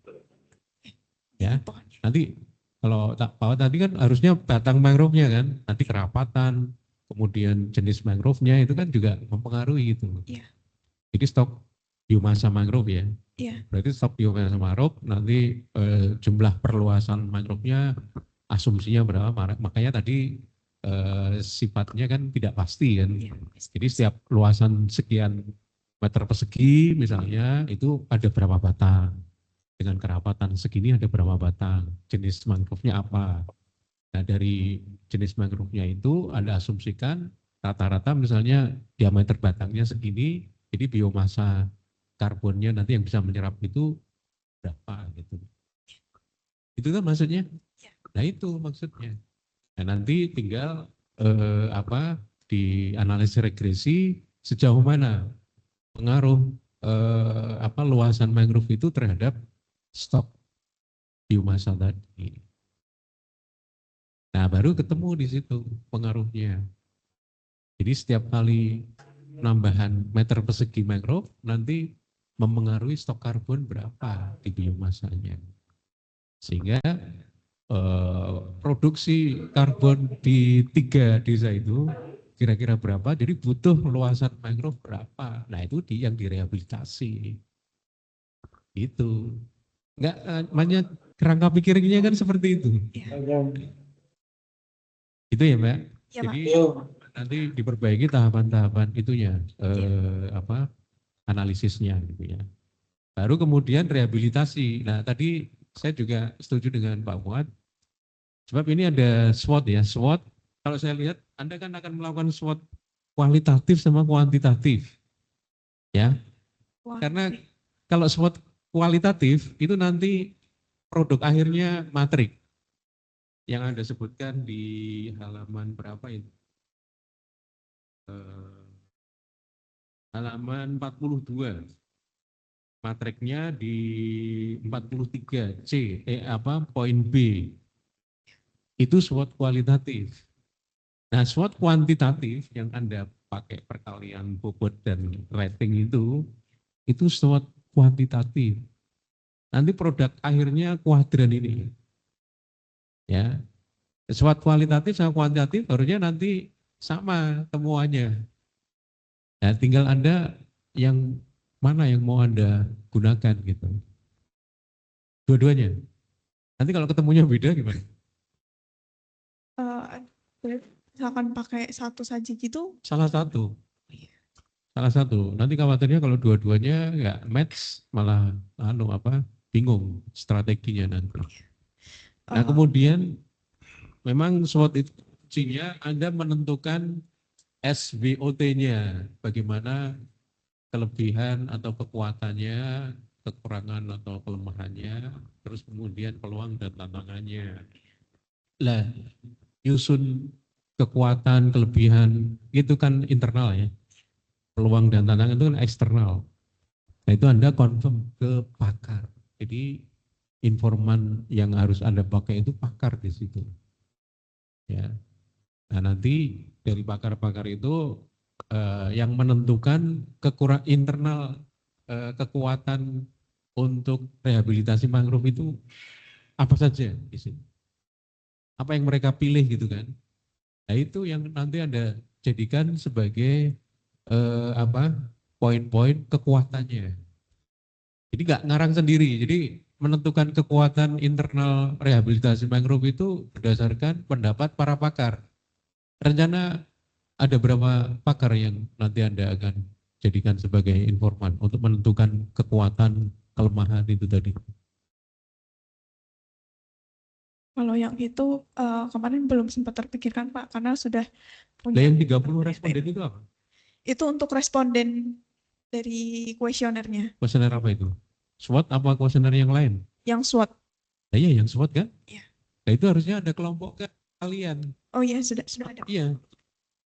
Ya,
Pohon.
nanti kalau bahwa tadi kan harusnya batang mangrove-nya kan, nanti kerapatan, kemudian jenis mangrove-nya itu kan juga mempengaruhi gitu.
Iya.
Jadi stok biomasa mangrove ya.
Iya.
Berarti stok biomasa mangrove nanti jumlah perluasan mangrove-nya asumsinya berapa, makanya tadi sifatnya kan tidak pasti kan.
Iya.
Jadi setiap luasan sekian meter persegi misalnya itu ada berapa batang. Dengan kerapatan segini ada berapa batang, jenis mangrove-nya apa. Nah dari jenis mangrove-nya itu Anda asumsikan rata-rata misalnya diameter batangnya segini, jadi biomasa karbonnya nanti yang bisa menyerap itu berapa gitu. Itu kan maksudnya? Nah itu maksudnya. Nah nanti tinggal di analisis regresi sejauh mana pengaruh luasan mangrove itu terhadap stok biomasa tadi. Nah, baru ketemu di situ pengaruhnya. Jadi setiap kali penambahan meter persegi mangrove nanti mempengaruhi stok karbon berapa di biomasanya. Sehingga produksi karbon di 3 desa itu kira-kira berapa, jadi butuh luasan mangrove berapa. Nah, itu yang direhabilitasi. Itu. Enggak, makanya kerangka pikirnya kan seperti itu. Itu ya Mbak.
Iya, Pak.
Jadi nanti diperbaiki tahapan-tahapan itunya, analisisnya gitu ya. Baru kemudian rehabilitasi. Nah tadi saya juga setuju dengan Pak Muad. Sebab ini ada SWOT ya. SWOT, kalau saya lihat Anda kan akan melakukan SWOT kualitatif sama kuantitatif. Ya. Karena kalau SWOT kualitatif itu nanti produk akhirnya matrik. Yang Anda sebutkan di halaman berapa itu? Halaman 42. Matriknya di 43C, poin B. Itu SWOT kualitatif. Nah, SWOT kuantitatif yang Anda pakai perkalian bobot dan rating itu SWOT kuantitatif. Nanti produk akhirnya kuadran ini. Ya. SWOT kualitatif sama kuantitatif harusnya nanti sama temuannya. Nah, tinggal Anda yang mana yang mau Anda gunakan gitu. Dua-duanya. Nanti kalau ketemunya beda gimana?
Misalkan pakai satu saja gitu.
Salah satu. Salah satu. Nanti khawatirnya kalau dua-duanya nggak match malah bingung strateginya nanti. Nah, kemudian memang SWOT itu kuncinya Anda menentukan SWOT-nya, bagaimana kelebihan atau kekuatannya, kekurangan atau kelemahannya, terus kemudian peluang dan tantangannya. Lah, nyusun kekuatan, kelebihan, itu kan internal ya. Peluang dan tantangan itu kan eksternal. Nah itu Anda confirm ke pakar. Jadi informan yang harus Anda pakai itu pakar di situ. Ya. Nah nanti dari pakar-pakar itu yang menentukan internal kekuatan untuk rehabilitasi mangrove itu apa saja di sini. Apa yang mereka pilih gitu kan. Nah itu yang nanti Anda jadikan sebagai poin-poin kekuatannya. Jadi nggak ngarang sendiri. Jadi menentukan kekuatan internal rehabilitasi mangrove itu berdasarkan pendapat para pakar. Rencana ada berapa pakar yang nanti Anda akan jadikan sebagai informan untuk menentukan kekuatan kelemahan itu tadi?
Kalau yang itu kemarin belum sempat terpikirkan Pak, karena sudah
Nah,
punya.
yang 30 responden itu apa?
Itu untuk responden dari kuesionernya,
Kuesioner apa itu? SWOT apa kuesioner yang lain?
yang SWOT.
Nah, iya yang SWOT kan?
Iya.
Nah itu harusnya ada kelompok kan kalian.
Oh iya, sudah ada.
Iya.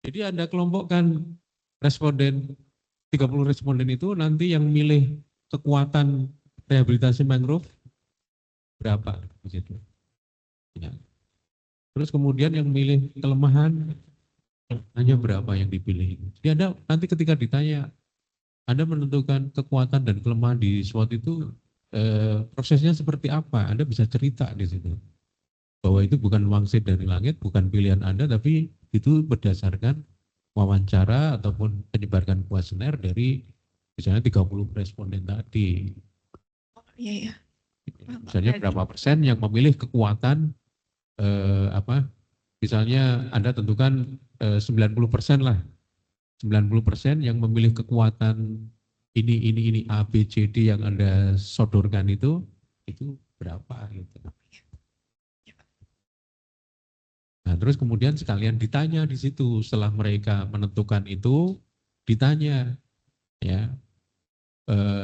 Jadi Anda kelompokkan responden, 30 responden itu nanti yang milih kekuatan rehabilitasi mangrove berapa di situ. Ya. Terus kemudian yang milih kelemahan hanya berapa yang dipilih. Jadi Anda nanti ketika ditanya, Anda menentukan kekuatan dan kelemahan di SWOT itu prosesnya seperti apa? Anda bisa cerita di situ. Bahwa itu bukan wangsit dari langit, bukan pilihan Anda, tapi itu berdasarkan wawancara ataupun penyebarkan kuesioner dari misalnya 30 responden tadi.
Oh iya iya.
Misalnya berapa persen yang memilih kekuatan misalnya Anda tentukan 90% lah. 90% yang memilih kekuatan ini A B C D yang Anda sodorkan itu berapa gitu. Nah, terus kemudian sekalian ditanya di situ setelah mereka menentukan itu ditanya ya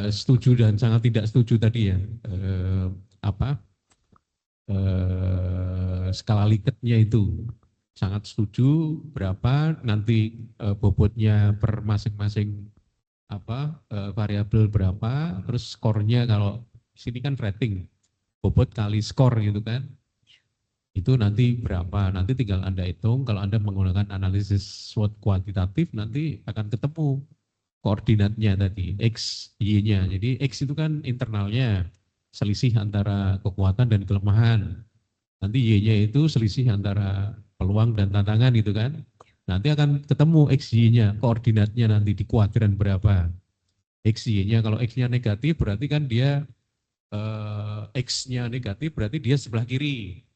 setuju dan sangat tidak setuju tadi ya skala Liketnya itu sangat setuju berapa nanti bobotnya per masing-masing variabel berapa terus skornya kalau sini kan rating bobot kali skor gitu kan itu nanti berapa, nanti tinggal Anda hitung, kalau Anda menggunakan analisis SWOT kuantitatif nanti akan ketemu koordinatnya tadi, X, Y-nya. Jadi X itu kan internalnya, selisih antara kekuatan dan kelemahan. Nanti Y-nya itu selisih antara peluang dan tantangan gitu kan. Nanti akan ketemu X, Y-nya, koordinatnya nanti di kuadran berapa. X, Y-nya, kalau X-nya negatif berarti kan dia, X-nya negatif berarti dia sebelah kiri.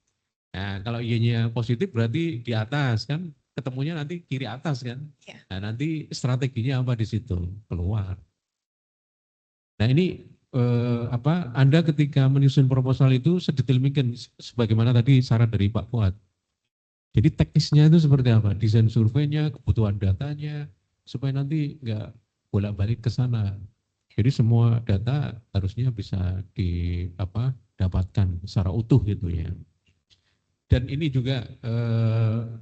Nah, kalau Y-nya positif berarti di atas kan, ketemunya nanti kiri atas kan.
Ya.
Nah, nanti strateginya apa di situ? Keluar. Nah, ini Anda ketika menyusun proposal itu sedetail mungkin sebagaimana tadi saran dari Pak Fuad. Jadi teknisnya itu seperti apa? Desain surveinya, kebutuhan datanya, supaya nanti nggak bolak-balik ke sana. Jadi semua data harusnya bisa dapatkan secara utuh gitu ya. Dan ini juga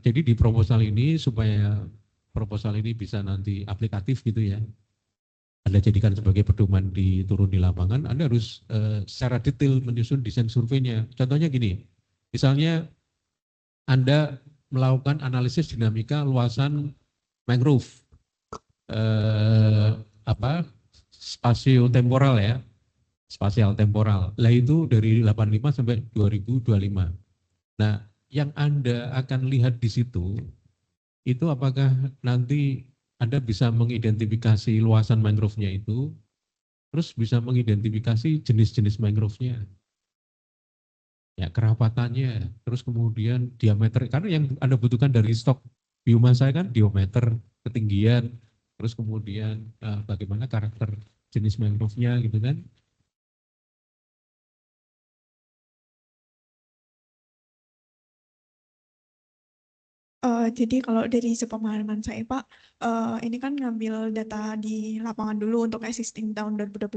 jadi di proposal ini supaya proposal ini bisa nanti aplikatif gitu ya. Anda jadikan sebagai pedoman turun di lapangan, Anda harus secara detail menyusun desain surveinya. Contohnya gini, misalnya Anda melakukan analisis dinamika luasan mangrove spasio-temporal ya, spasial temporal. Lah itu dari 85 sampai 2025. Nah, yang Anda akan lihat di situ, itu apakah nanti Anda bisa mengidentifikasi luasan mangrove-nya itu, terus bisa mengidentifikasi jenis-jenis mangrove-nya, ya kerapatannya, terus kemudian diameter, karena yang Anda butuhkan dari stok biomasa kan diameter, ketinggian, terus kemudian bagaimana karakter jenis mangrove-nya gitu kan.
Jadi kalau dari sepemahaman saya Pak, ini kan ngambil data di lapangan dulu untuk existing tahun 2025.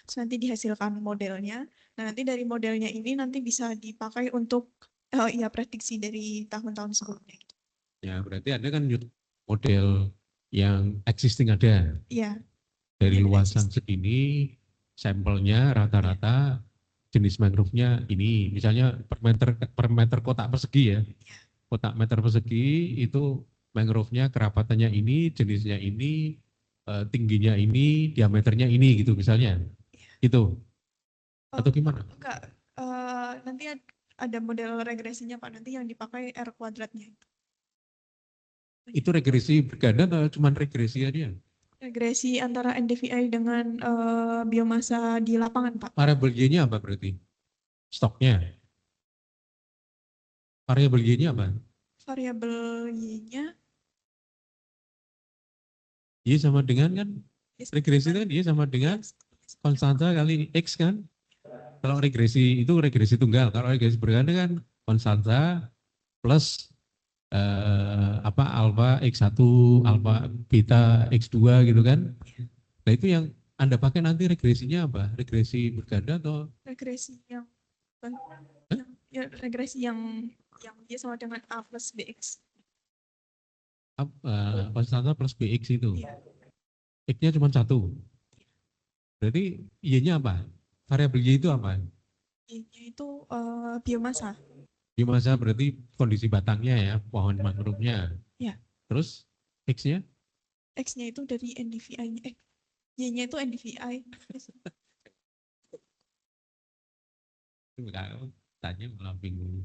Terus nanti dihasilkan modelnya. Nah nanti dari modelnya ini nanti bisa dipakai untuk ya prediksi dari tahun-tahun sebelumnya. Gitu.
Ya berarti Anda kan model yang existing ada.
Iya.
Dari
Yang
luasan
existing.
segini, sampelnya rata-rata jenis mangrove-nya ini. Misalnya per meter kotak persegi ya. Kotak meter persegi itu mangrove-nya kerapatannya ini, jenisnya ini, tingginya ini, diameternya ini gitu misalnya. Itu. Atau gimana?
Enggak, nanti ada model regresinya Pak, nanti yang dipakai R kuadratnya.
Itu regresi berganda atau cuma regresi aja?
Regresi antara NDVI dengan biomasa di lapangan Pak.
Variabel Y-nya apa berarti? Stoknya. Variabel Y-nya apa?
Variabel Y-nya
Y sama dengan kan regresi itu kan Y sama dengan konstanta kali X kan. Kalau regresi itu regresi tunggal. Kalau regresi berganda kan konstanta plus alfa X1, alfa beta X2 gitu kan. Nah itu yang Anda pakai nanti regresinya apa? Regresi berganda atau
Regresi yang
Hah?
regresi yang dia sama dengan A plus BX.
konstanta plus BX itu?
Iya.
X-nya cuma satu. Berarti Y-nya apa? Variabel Y itu apa?
Y-nya itu biomasa.
Biomasa berarti kondisi batangnya ya, pohon mangrove-nya.
Ya.
Terus X-nya?
X-nya itu dari NDVI-nya. Y-nya itu NDVI.
Tanya malah bingung.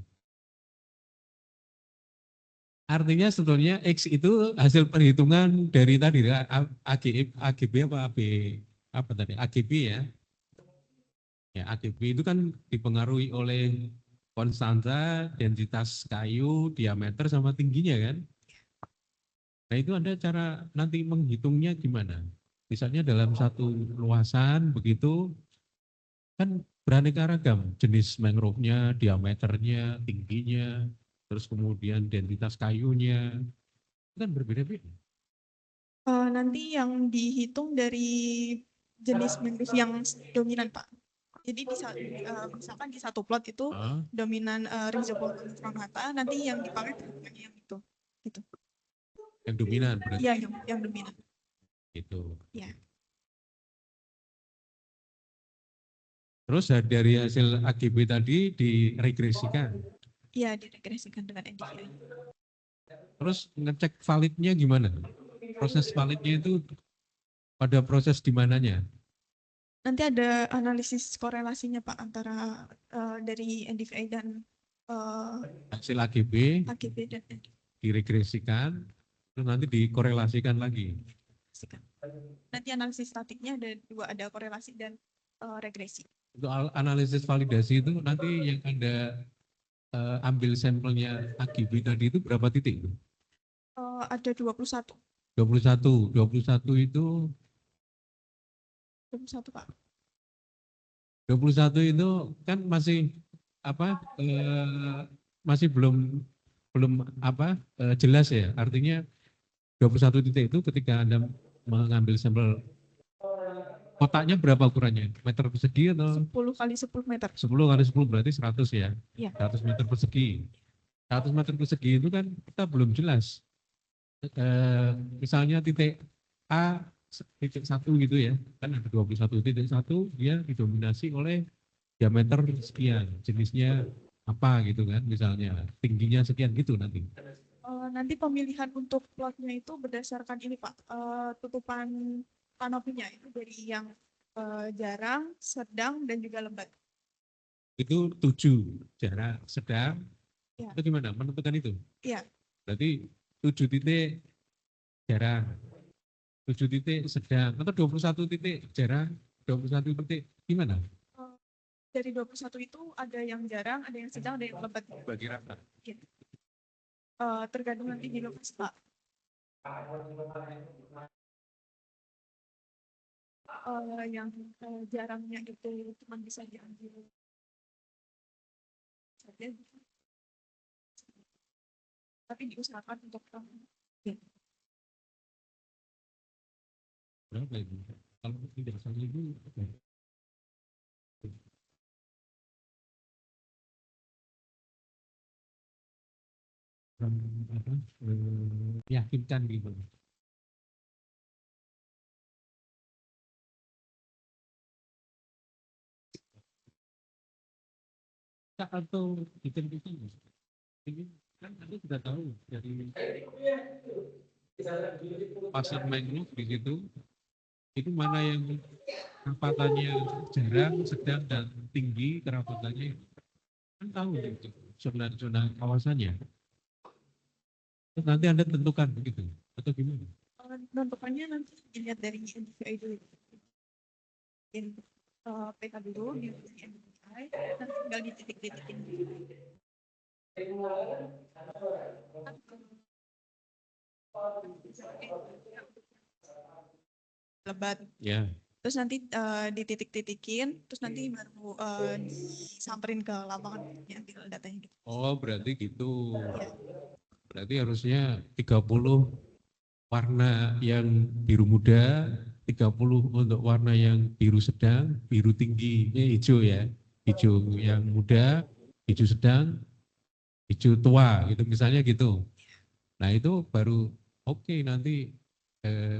Artinya sebetulnya X itu hasil perhitungan dari tadi AGB apa AB apa tadi AGB ya. Ya AGB itu kan dipengaruhi oleh konstanta, densitas kayu, diameter sama tingginya kan. Nah itu Anda cara nanti menghitungnya gimana? Misalnya dalam satu luasan begitu kan beraneka ragam jenis mangrove-nya, diameternya, tingginya, terus kemudian densitas kayunya, itu kan berbeda-beda.
Nanti yang dihitung dari jenis mangrove yang dominan, Pak. Jadi misalkan di satu plot itu
Ah,
dominan Rhizopus flammata, nanti yang dipakai yang itu. Gitu.
yang dominan berarti
Iya, yang dominan.
itu.
Ya.
Terus dari hasil AGB tadi diregresikan.
Iya, diregresikan dengan NDVI.
Terus ngecek validnya gimana? Proses validnya itu pada proses di mananya?
Nanti ada analisis korelasinya, Pak, antara dari NDVI dan
Hasil AGB
AGB dan NDVI.
diregresikan, terus nanti dikorelasikan lagi.
Nanti analisis statiknya ada dua, ada korelasi dan regresi.
Untuk analisis validasi itu nanti yang Anda ambil sampelnya AGB tadi itu berapa titik?
Ada 21.
21. 21 itu
21, Pak.
21 itu kan masih apa masih belum apa jelas ya. Artinya 21 titik itu ketika Anda mengambil sampel kotaknya berapa ukurannya? Meter persegi atau
10 kali 10 meter.
10 kali 10 berarti 100 ya.
Iya.
100 meter persegi. 100 meter persegi itu kan kita belum jelas. Misalnya titik A titik 1 gitu ya. Kan ada 21 titik 1 dia didominasi oleh diameter sekian, jenisnya apa gitu kan misalnya. Tingginya sekian gitu nanti.
Nanti pemilihan untuk plotnya itu berdasarkan ini, Pak, tutupan kanopinya itu dari yang jarang, sedang, dan juga lebat.
Itu 7 jarak sedang.
Ya.
Itu gimana menentukan itu?
Iya.
Berarti 7 titik jarang, 7 titik sedang, atau 21 titik jarang, 21 titik gimana?
Dari 21 itu ada yang jarang, ada yang sedang, ada yang lebat.
Bagi rata.
Tergantung nanti di lokasi, Pak. Yang jarangnya itu cuma bisa diambil saja, tapi diusahakan untuk
Berapa itu? Kalau tidak salah itu apa, meyakinkan gitu. Atau ditentukan ini kan Anda sudah tahu dari pasar mangrove di situ itu mana yang kerapatannya jarang, sedang dan tinggi kerapatannya kan tahu itu zona-zona kawasannya. Terus nanti Anda tentukan begitu atau gimana?
Tentukannya nanti dilihat dari NDVI dulu. PK dulu di NDVI, dan tinggal di titik-titikin. Lebat.
Ya.
Terus nanti dititik-titikin, terus nanti baru disamperin ke lapangan, diambil datanya gitu.
Oh berarti gitu.
Ya.
Berarti harusnya 30 warna yang biru muda, 30 untuk warna yang biru sedang, biru tinggi, hijau ya, hijau yang muda, hijau sedang, hijau tua gitu misalnya gitu. Nah itu baru oke, nanti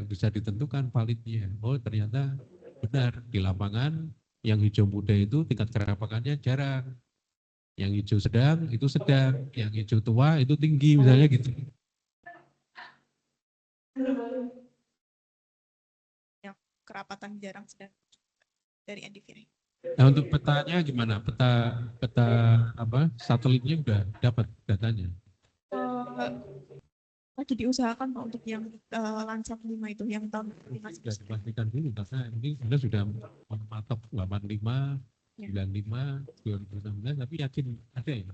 bisa ditentukan validnya. Oh ternyata benar di lapangan yang hijau muda itu tingkat kerapakannya jarang. Yang hijau sedang itu sedang, yang hijau tua itu tinggi misalnya gitu.
Yang kerapatan jarang sedang dari NDVI.
Nah untuk petanya gimana? Peta peta apa? Satelitnya udah dapat datanya.
Lagi diusahakan Pak untuk yang Landsat 5 itu yang tahun
Sudah dipastikan dulu karena ini sebenarnya sudah mematok 85,
Ya.
95, 2016, tapi yakin ada ya.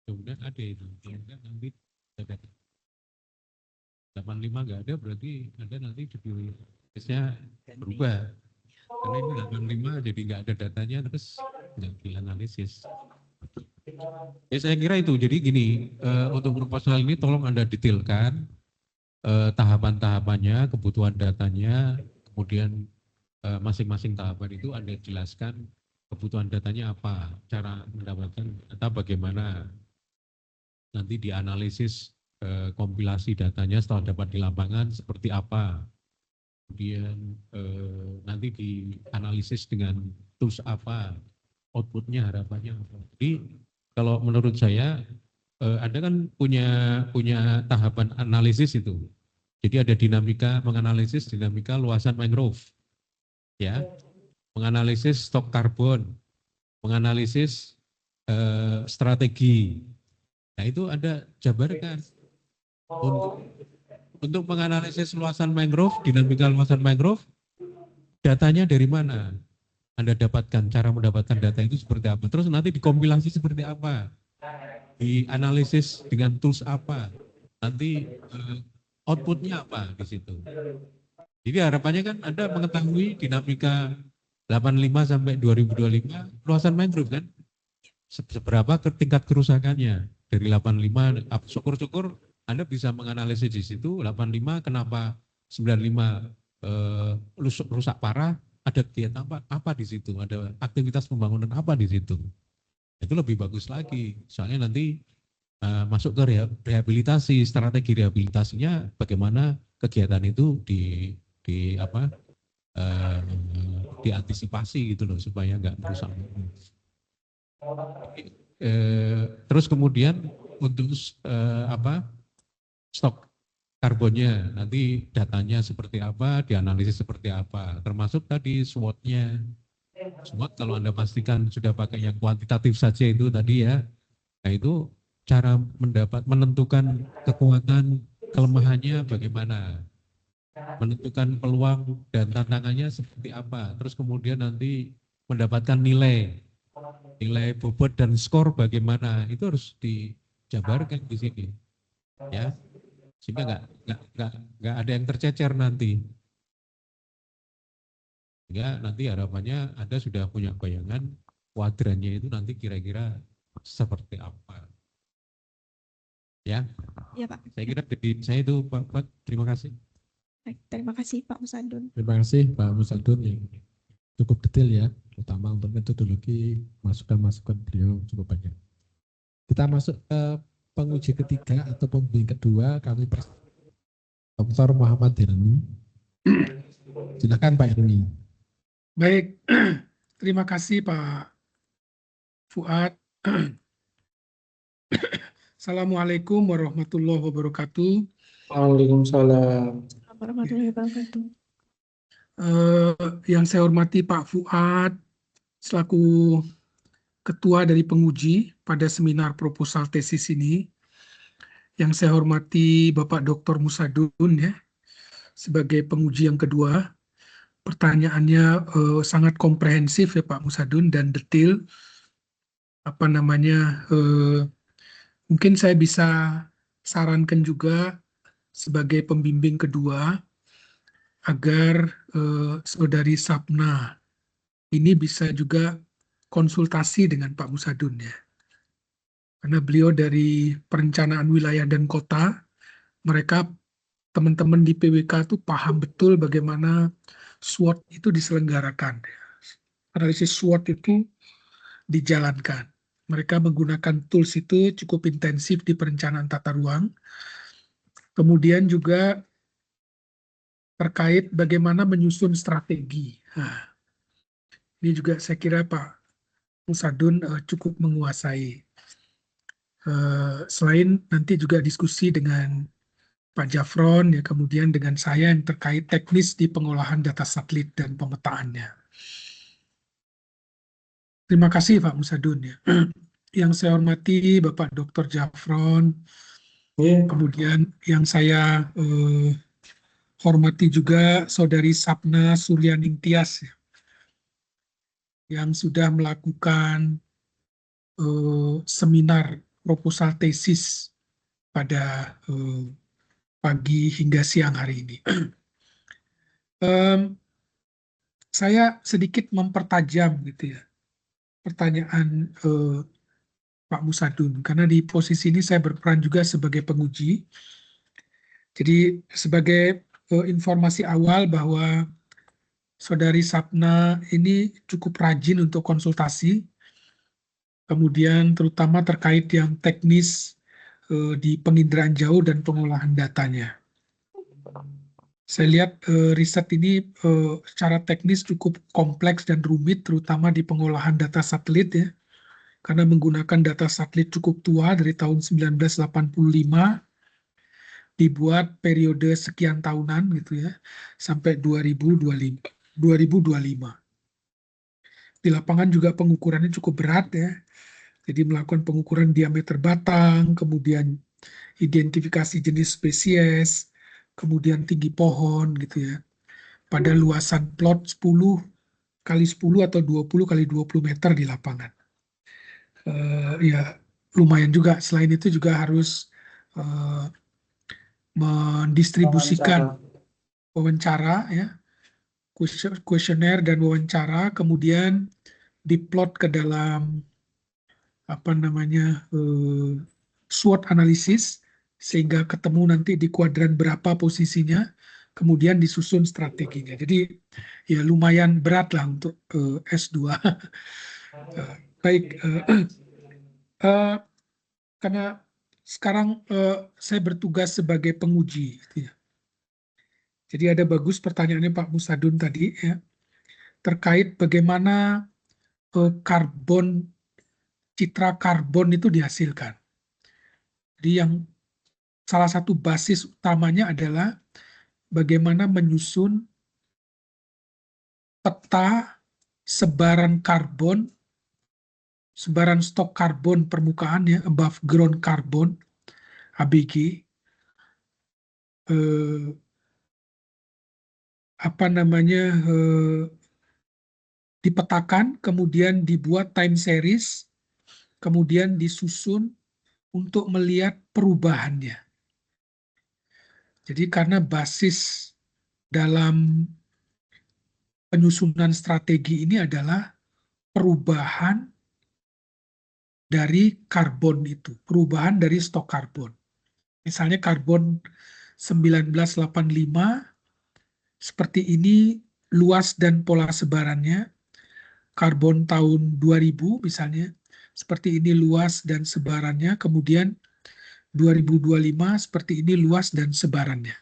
Kemudian ada itu, kemudian nanti ada 85 nggak ada, berarti ada nanti judul tesnya berubah. Karena ini 85 jadi nggak ada datanya terus nggak dianalisis. Ya saya kira itu. Jadi gini, untuk proposal ini tolong Anda detailkan tahapan-tahapannya, kebutuhan datanya, kemudian masing-masing tahapan itu Anda jelaskan kebutuhan datanya apa, cara mendapatkan data bagaimana, nanti dianalisis kompilasi datanya setelah dapat di lapangan seperti apa, kemudian nanti dianalisis dengan tools apa, outputnya harapannya apa. Jadi kalau menurut saya Anda kan punya tahapan analisis itu. Jadi ada dinamika, menganalisis dinamika luasan mangrove, ya, menganalisis stok karbon, menganalisis strategi. Nah itu Anda jabarkan untuk menganalisis luasan mangrove, dinamika luasan mangrove, datanya dari mana? Anda dapatkan, cara mendapatkan data itu seperti apa? Terus nanti dikompilasi seperti apa? Dianalisis dengan tools apa? Nanti outputnya apa di situ? Jadi harapannya kan Anda mengetahui dinamika 85 sampai 2025 luasan mangrove kan? Seberapa tingkat kerusakannya? Dari 85, syukur-syukur Anda bisa menganalisis di situ 85 kenapa 95 rusak parah, ada kegiatan apa di situ, ada aktivitas pembangunan apa di situ. Itu lebih bagus lagi. Soalnya nanti masuk ke rehabilitasi, strategi rehabilitasinya bagaimana kegiatan itu diantisipasi gitu loh supaya nggak merusak. Terus kemudian untuk stok karbonnya nanti datanya seperti apa, dianalisis seperti apa, termasuk tadi SWOT-nya. SWOT kalau Anda pastikan sudah pakai yang kuantitatif saja itu tadi ya, nah itu cara menentukan kekuatan kelemahannya bagaimana, menentukan peluang dan tantangannya seperti apa, terus kemudian nanti mendapatkan nilai bobot dan skor bagaimana, itu harus dijabarkan di sini, ya, sehingga nggak ada yang tercecer nanti. Sehingga nanti harapannya Anda sudah punya bayangan kuadrannya itu nanti kira-kira seperti apa. Ya,
Ya Pak.
saya kira dari saya itu Pak, terima kasih.
Baik, terima kasih Pak Musadun.
Terima kasih Pak Musadun yang cukup detail ya, terutama untuk metodologi, masukan-masukan beliau cukup banyak. Kita masuk ke penguji ketiga atau pembimbing kedua, kami Dr. Muhammad Hirni. Silakan Pak Hirni.
Baik, terima kasih Pak Fuad. Assalamualaikum warahmatullahi wabarakatuh.
Waalaikumsalam.
Warahmatullahi wabarakatuh.
Yang saya hormati Pak Fuad selaku ketua dari penguji pada seminar proposal tesis ini. Yang saya hormati Bapak Dr. Musadun ya sebagai penguji yang kedua. Pertanyaannya sangat komprehensif ya Pak Musadun dan detail. Mungkin saya bisa sarankan juga sebagai pembimbing kedua agar saudari Sapna ini bisa juga konsultasi dengan Pak Musadun ya. Karena beliau dari perencanaan wilayah dan kota, mereka teman-teman di PWK tuh paham betul bagaimana SWOT itu diselenggarakan. Analisis SWOT itu dijalankan. Mereka menggunakan tools itu cukup intensif di perencanaan tata ruang. Kemudian juga terkait bagaimana menyusun strategi. Nah, ini juga saya kira Pak Musadun cukup menguasai. Selain nanti juga diskusi dengan Pak Jafron, ya kemudian dengan saya yang terkait teknis di pengolahan data satelit dan pemetaannya. Terima kasih Pak Musadun ya. Yang saya hormati Bapak Dr. Jafron, kemudian yang saya hormati juga Saudari Sapna Suryaning Tias ya, yang sudah melakukan seminar proposal tesis pada pagi hingga siang hari ini. Saya sedikit mempertajam gitu ya pertanyaan Pak Musadun, karena di posisi ini saya berperan juga sebagai penguji. Jadi sebagai informasi awal bahwa Saudari Sapna ini cukup rajin untuk konsultasi, kemudian terutama terkait yang teknis di penginderaan jauh dan pengolahan datanya. Saya lihat riset ini secara teknis cukup kompleks dan rumit, terutama di pengolahan data satelit ya, karena menggunakan data satelit cukup tua dari tahun 1985, dibuat periode sekian tahunan gitu ya, sampai 2025. Di lapangan juga pengukurannya cukup berat ya, jadi melakukan pengukuran diameter batang, kemudian identifikasi jenis spesies, kemudian tinggi pohon gitu ya, pada luasan plot 10 kali 10 atau 20 kali 20 meter di lapangan. Ya lumayan juga. Selain itu juga harus mendistribusikan wawancara ya, kuesioner dan wawancara, kemudian diplot ke dalam apa namanya SWOT analisis, sehingga ketemu nanti di kuadran berapa posisinya, kemudian disusun strateginya. Jadi ya lumayan berat lah untuk S2. Baik, karena sekarang saya bertugas sebagai penguji. Gitu ya. Jadi ada bagus pertanyaannya Pak Musadun tadi ya, terkait bagaimana citra karbon itu dihasilkan. Jadi yang salah satu basis utamanya adalah bagaimana menyusun peta sebaran karbon, sebaran stok karbon permukaan ya, above ground carbon, ABG, dipetakan, kemudian dibuat time series, kemudian disusun untuk melihat perubahannya. Jadi karena basis dalam penyusunan strategi ini adalah perubahan dari karbon itu, perubahan dari stok karbon. Misalnya karbon 1985, seperti ini luas dan pola sebarannya. Karbon tahun 2000 misalnya, seperti ini luas dan sebarannya. Kemudian 2025 seperti ini luas dan sebarannya.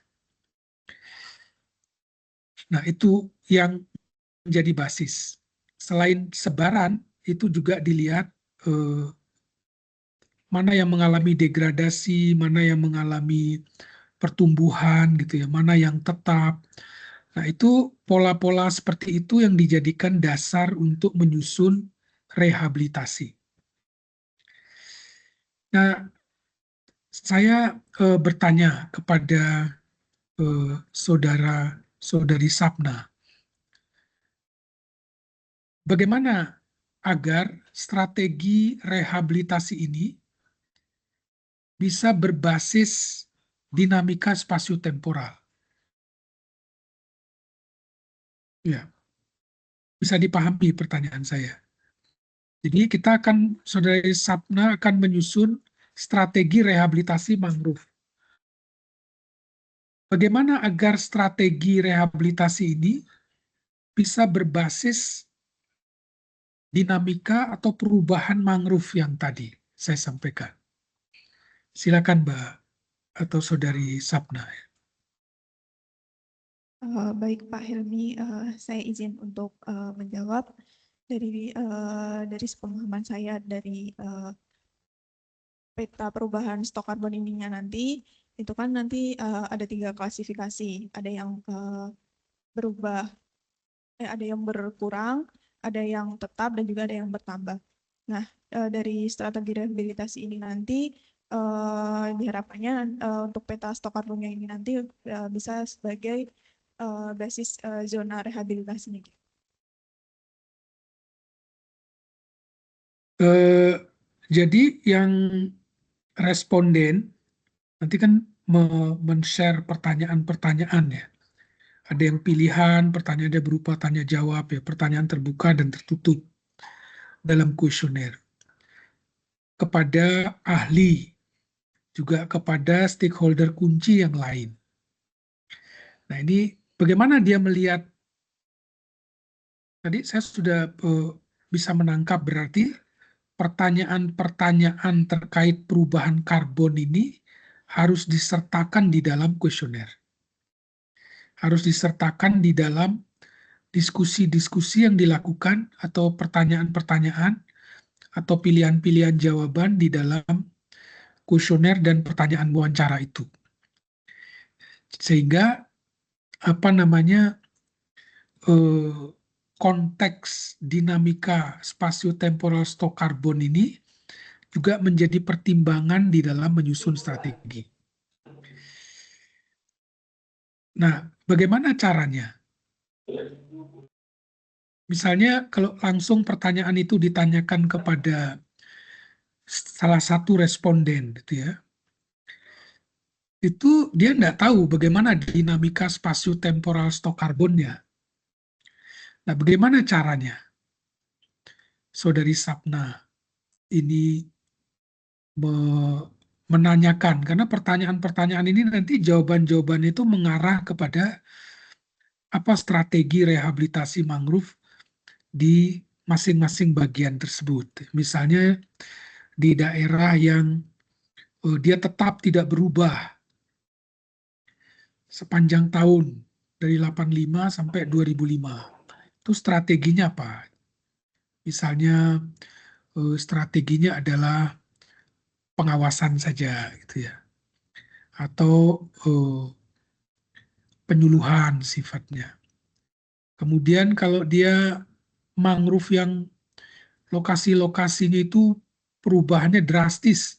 Nah, itu yang menjadi basis. Selain sebaran, itu juga dilihat mana yang mengalami degradasi, mana yang mengalami pertumbuhan, gitu ya, mana yang tetap. Nah, itu pola-pola seperti itu yang dijadikan dasar untuk menyusun rehabilitasi. Nah, saya bertanya kepada saudari Sapna, bagaimana agar strategi rehabilitasi ini bisa berbasis dinamika spasio-temporal. Ya, bisa dipahami pertanyaan saya. Jadi kita akan, saudari Sapna akan menyusun strategi rehabilitasi mangrove. bagaimana agar strategi rehabilitasi ini bisa berbasis dinamika atau perubahan mangrove yang tadi saya sampaikan. Silakan Mbak atau Saudari Sapna.
Baik Pak Helmi, saya izin untuk menjawab dari sepemahaman saya dari peta perubahan stok karbon ininya nanti itu kan nanti ada 3 klasifikasi, ada yang berubah, ada yang berkurang, ada yang tetap dan juga ada yang bertambah. Nah, dari strategi rehabilitasi ini nanti diharapkannya untuk peta stok karbonnya ini nanti bisa sebagai basis zona rehabilitasinya.
Jadi yang responden nanti kan men-share pertanyaan-pertanyaan ya. Ada yang pilihan, pertanyaannya berupa tanya jawab ya, pertanyaan terbuka dan tertutup dalam kuesioner. Kepada ahli, juga kepada stakeholder kunci yang lain. Nah ini bagaimana dia melihat, tadi saya sudah bisa menangkap berarti pertanyaan-pertanyaan terkait perubahan karbon ini harus disertakan di dalam kuesioner. Harus disertakan di dalam diskusi-diskusi yang dilakukan atau pertanyaan-pertanyaan atau pilihan-pilihan jawaban di dalam kuesioner dan pertanyaan wawancara itu. Sehingga konteks dinamika spasio-temporal stok karbon ini juga menjadi pertimbangan di dalam menyusun strategi. Nah, bagaimana caranya? Misalnya kalau langsung pertanyaan itu ditanyakan kepada salah satu responden, gitu ya, itu dia tidak tahu bagaimana dinamika spasio-temporal stok karbonnya. Nah, bagaimana caranya? Saudari Sapna ini menanyakan, karena pertanyaan-pertanyaan ini nanti jawaban-jawaban itu mengarah kepada apa strategi rehabilitasi mangrove di masing-masing bagian tersebut. Misalnya di daerah yang dia tetap tidak berubah sepanjang tahun dari 85 sampai 2005. Itu strateginya apa? Misalnya strateginya adalah pengawasan saja gitu ya. Atau penyuluhan sifatnya. Kemudian kalau dia mangrove yang lokasi-lokasinya itu perubahannya drastis,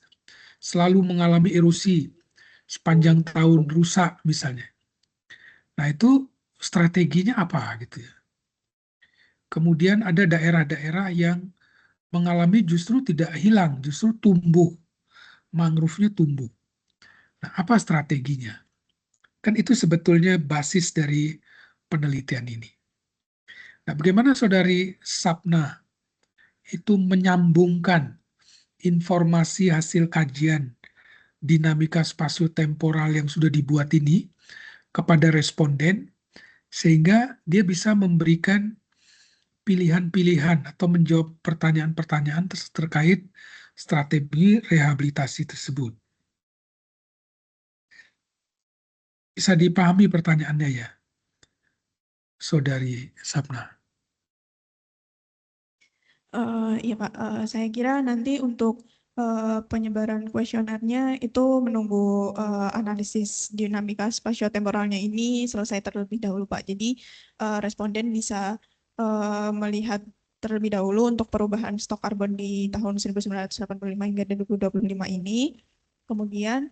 selalu mengalami erosi sepanjang tahun, rusak misalnya. Nah itu strateginya apa gitu ya. Kemudian ada daerah-daerah yang mengalami justru tidak hilang, justru tumbuh, mangrove-nya tumbuh. Nah apa strateginya? Kan itu sebetulnya basis dari penelitian ini. Nah bagaimana Saudari Sapna itu menyambungkan informasi hasil kajian dinamika spasio-temporal yang sudah dibuat ini kepada responden, sehingga dia bisa memberikan pilihan-pilihan atau menjawab pertanyaan-pertanyaan terkait strategi rehabilitasi tersebut. Bisa dipahami pertanyaannya ya, Saudari Sapna?
Iya Pak, saya kira nanti untuk penyebaran kuesionernya itu menunggu analisis dinamika spasio-temporalnya ini selesai terlebih dahulu Pak. Jadi responden bisa melihat terlebih dahulu untuk perubahan stok karbon di tahun 1985 hingga 2025 ini. Kemudian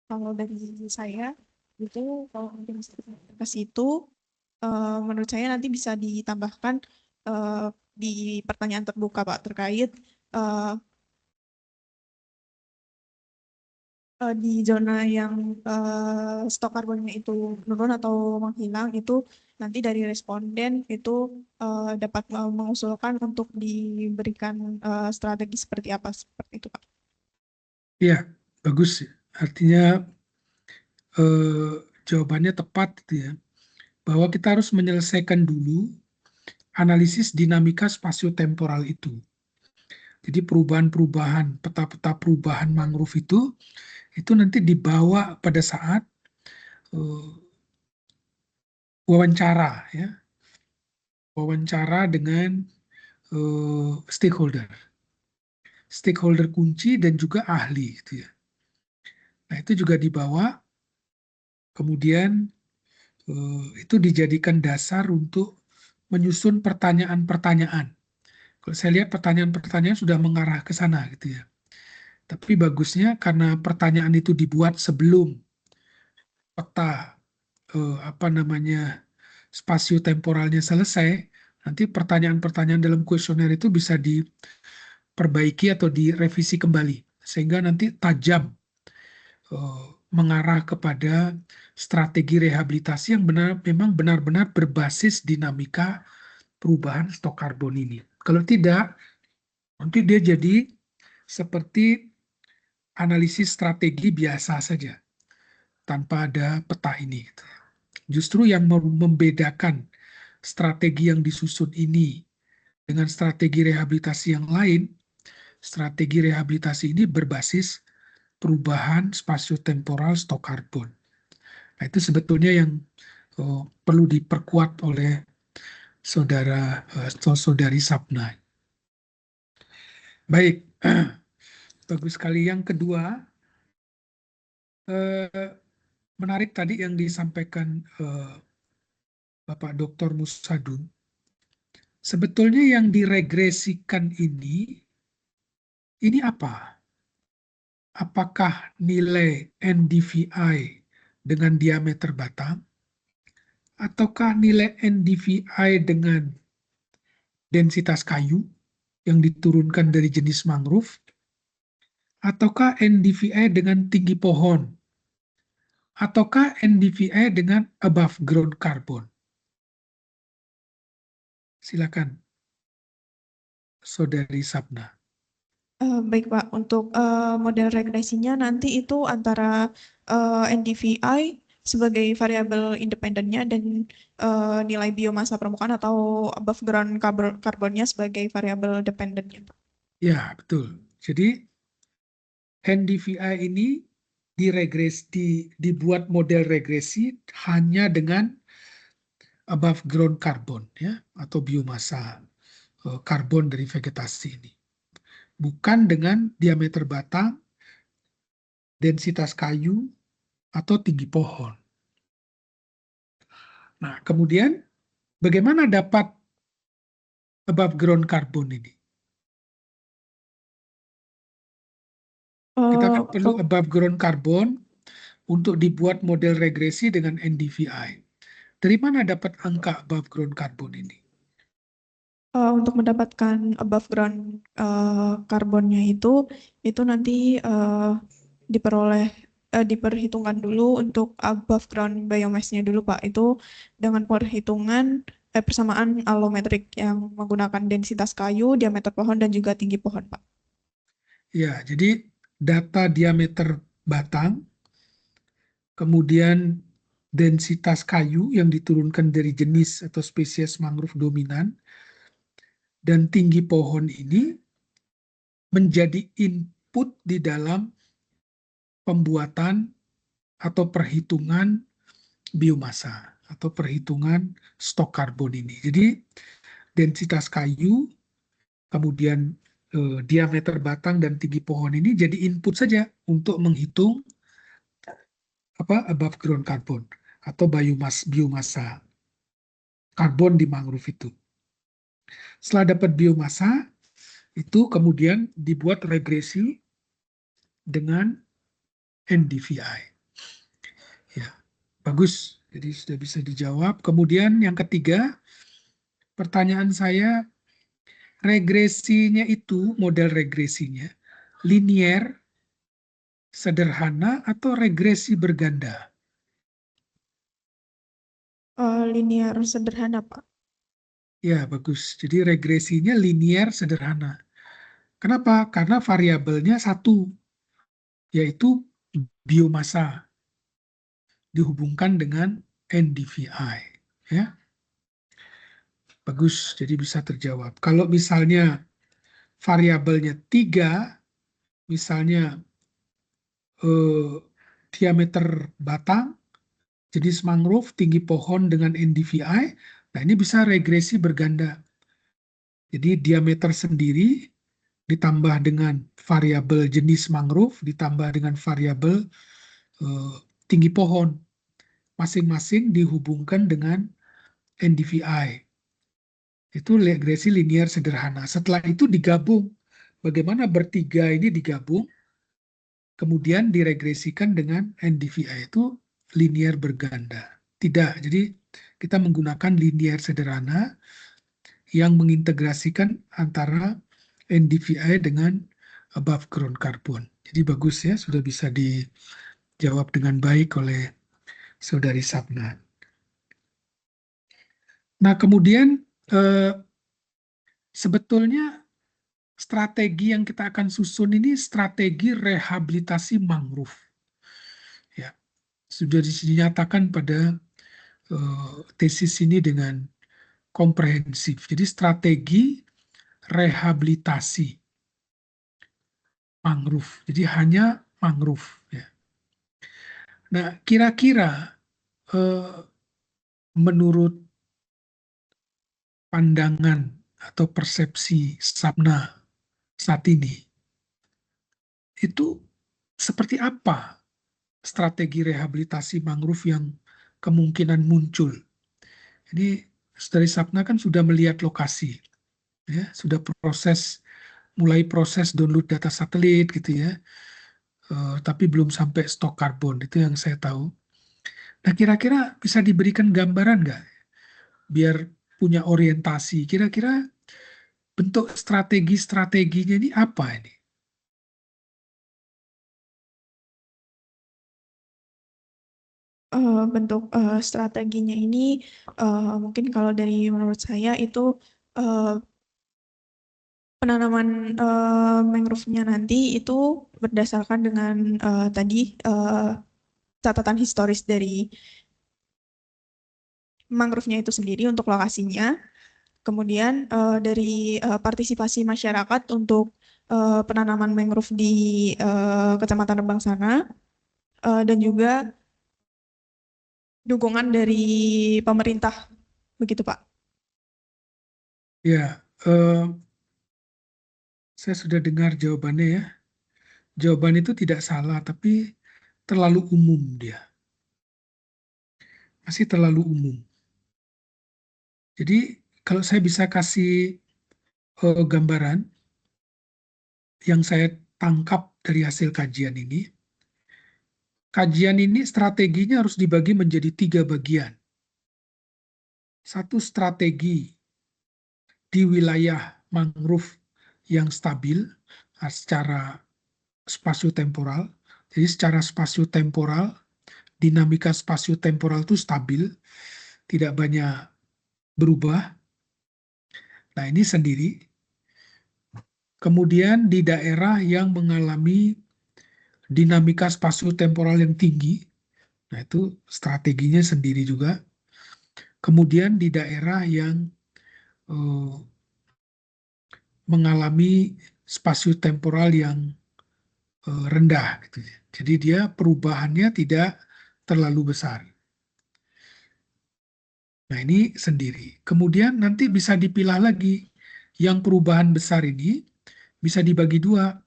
kalau dari saya itu kalau mungkin ke situ menurut saya nanti bisa ditambahkan di pertanyaan terbuka Pak terkait eh, di zona yang stok karbonnya itu menurun atau menghilang itu nanti dari responden itu dapat mengusulkan untuk diberikan strategi seperti apa seperti itu Pak.
Ya, bagus. Artinya jawabannya tepat gitu ya, bahwa kita harus menyelesaikan dulu analisis dinamika spasio-temporal itu. Jadi perubahan-perubahan, peta-peta perubahan mangrove itu nanti dibawa pada saat wawancara ya, wawancara dengan stakeholder kunci dan juga ahli gitu ya. Nah, itu juga dibawa, kemudian itu dijadikan dasar untuk menyusun pertanyaan-pertanyaan. Kalau saya lihat pertanyaan-pertanyaan sudah mengarah ke sana gitu ya. Tapi bagusnya karena pertanyaan itu dibuat sebelum peta spasio-temporalnya selesai, nanti pertanyaan-pertanyaan dalam kuesioner itu bisa diperbaiki atau direvisi kembali sehingga nanti tajam mengarah kepada strategi rehabilitasi yang memang benar-benar berbasis dinamika perubahan stok karbon ini. Kalau tidak, nanti dia jadi seperti analisis strategi biasa saja, tanpa ada peta ini. Justru yang membedakan strategi yang disusun ini dengan strategi rehabilitasi yang lain, strategi rehabilitasi ini berbasis perubahan spasio-temporal stok karbon. Nah, itu sebetulnya yang perlu diperkuat oleh saudara atau saudari Sapna. Baik, bagus sekali. Yang kedua, menarik tadi yang disampaikan Bapak Dr. Musadun. Sebetulnya yang diregresikan ini apa? Apakah nilai NDVI dengan diameter batang? Ataukah nilai NDVI dengan densitas kayu yang diturunkan dari jenis mangrove? Ataukah NDVI dengan tinggi pohon? Ataukah NDVI dengan above ground carbon? Silakan, Saudari Sapna.
Baik Pak, untuk model regresinya nanti itu antara NDVI sebagai variabel independennya dan nilai biomasa permukaan atau above ground carbonnya sebagai variabel dependennya, Pak.
Ya, betul. Jadi NDVI ini dibuat model regresi hanya dengan above ground carbon ya, atau biomasa karbon dari vegetasi ini. Bukan dengan diameter batang, densitas kayu, atau tinggi pohon. Nah, kemudian bagaimana dapat above ground carbon ini? Kita kan perlu above ground carbon untuk dibuat model regresi dengan NDVI. Dari mana dapat angka above ground carbon ini?
Untuk mendapatkan above ground karbonnya itu nanti diperhitungkan dulu untuk above ground biomass-nya dulu Pak. Itu dengan perhitungan persamaan alometrik yang menggunakan densitas kayu, diameter pohon, dan juga tinggi pohon Pak.
Ya, jadi data diameter batang, kemudian densitas kayu yang diturunkan dari jenis atau spesies mangrove dominan, dan tinggi pohon ini menjadi input di dalam pembuatan atau perhitungan biomasa atau perhitungan stok karbon ini. Jadi densitas kayu, kemudian diameter batang dan tinggi pohon ini jadi input saja untuk menghitung above ground carbon atau biomasa karbon di mangrove itu. Setelah dapat biomasa, itu kemudian dibuat regresi dengan NDVI. Ya, bagus. Jadi sudah bisa dijawab. Kemudian yang ketiga, pertanyaan saya, regresinya itu, model regresinya, linier, sederhana, atau regresi berganda?
Linear sederhana Pak.
Ya, bagus. Jadi regresinya linier sederhana. Kenapa? Karena variabelnya satu, yaitu biomasa. dihubungkan dengan NDVI. Ya. Bagus, jadi bisa terjawab. Kalau misalnya variabelnya 3, misalnya diameter batang, jenis mangrove, tinggi pohon dengan NDVI, nah ini bisa regresi berganda. Jadi diameter sendiri ditambah dengan variabel jenis mangrove, ditambah dengan variabel tinggi pohon. Masing-masing dihubungkan dengan NDVI. Itu regresi linear sederhana. Setelah itu digabung. Bagaimana bertiga ini digabung, kemudian diregresikan dengan NDVI itu linear berganda. Tidak, jadi kita menggunakan linear sederhana yang mengintegrasikan antara NDVI dengan above ground carbon. Jadi bagus ya, sudah bisa dijawab dengan baik oleh Saudari Sapna. Nah, kemudian sebetulnya strategi yang kita akan susun ini strategi rehabilitasi mangrove. Ya, sudah dinyatakan pada tesis ini dengan komprehensif. Jadi strategi rehabilitasi mangrove. Jadi hanya mangrove. Ya. Nah, kira-kira menurut pandangan atau persepsi Sapna saat ini, itu seperti apa strategi rehabilitasi mangrove yang kemungkinan muncul? Jadi Saudari Sapna kan sudah melihat lokasi, ya, sudah mulai proses download data satelit gitu ya, tapi belum sampai stok karbon, itu yang saya tahu. Nah, kira-kira bisa diberikan gambaran nggak? Biar punya orientasi, kira-kira bentuk strategi-strateginya ini apa ini?
Bentuk strateginya ini mungkin kalau dari menurut saya itu penanaman mangrove-nya nanti itu berdasarkan dengan tadi catatan historis dari mangrove-nya itu sendiri untuk lokasinya. Kemudian dari partisipasi masyarakat untuk penanaman mangrove di Kecamatan Rembang sana, dan juga dukungan dari pemerintah, begitu Pak.
Ya, saya sudah dengar jawabannya ya. Jawaban itu tidak salah, tapi terlalu umum dia. Masih terlalu umum. Jadi kalau saya bisa kasih gambaran yang saya tangkap dari hasil kajian ini strateginya harus dibagi menjadi 3 bagian. Satu strategi di wilayah mangrove yang stabil secara spasio-temporal. Jadi secara spasio-temporal, dinamika spasio-temporal itu stabil, tidak banyak berubah. Nah, ini sendiri. Kemudian di daerah yang mengalami dinamika spasio-temporal yang tinggi, nah itu strateginya sendiri juga. Kemudian di daerah yang mengalami spasio-temporal yang rendah. Gitu. Jadi dia perubahannya tidak terlalu besar. Nah ini sendiri. Kemudian nanti bisa dipilah lagi. Yang perubahan besar ini bisa dibagi 2.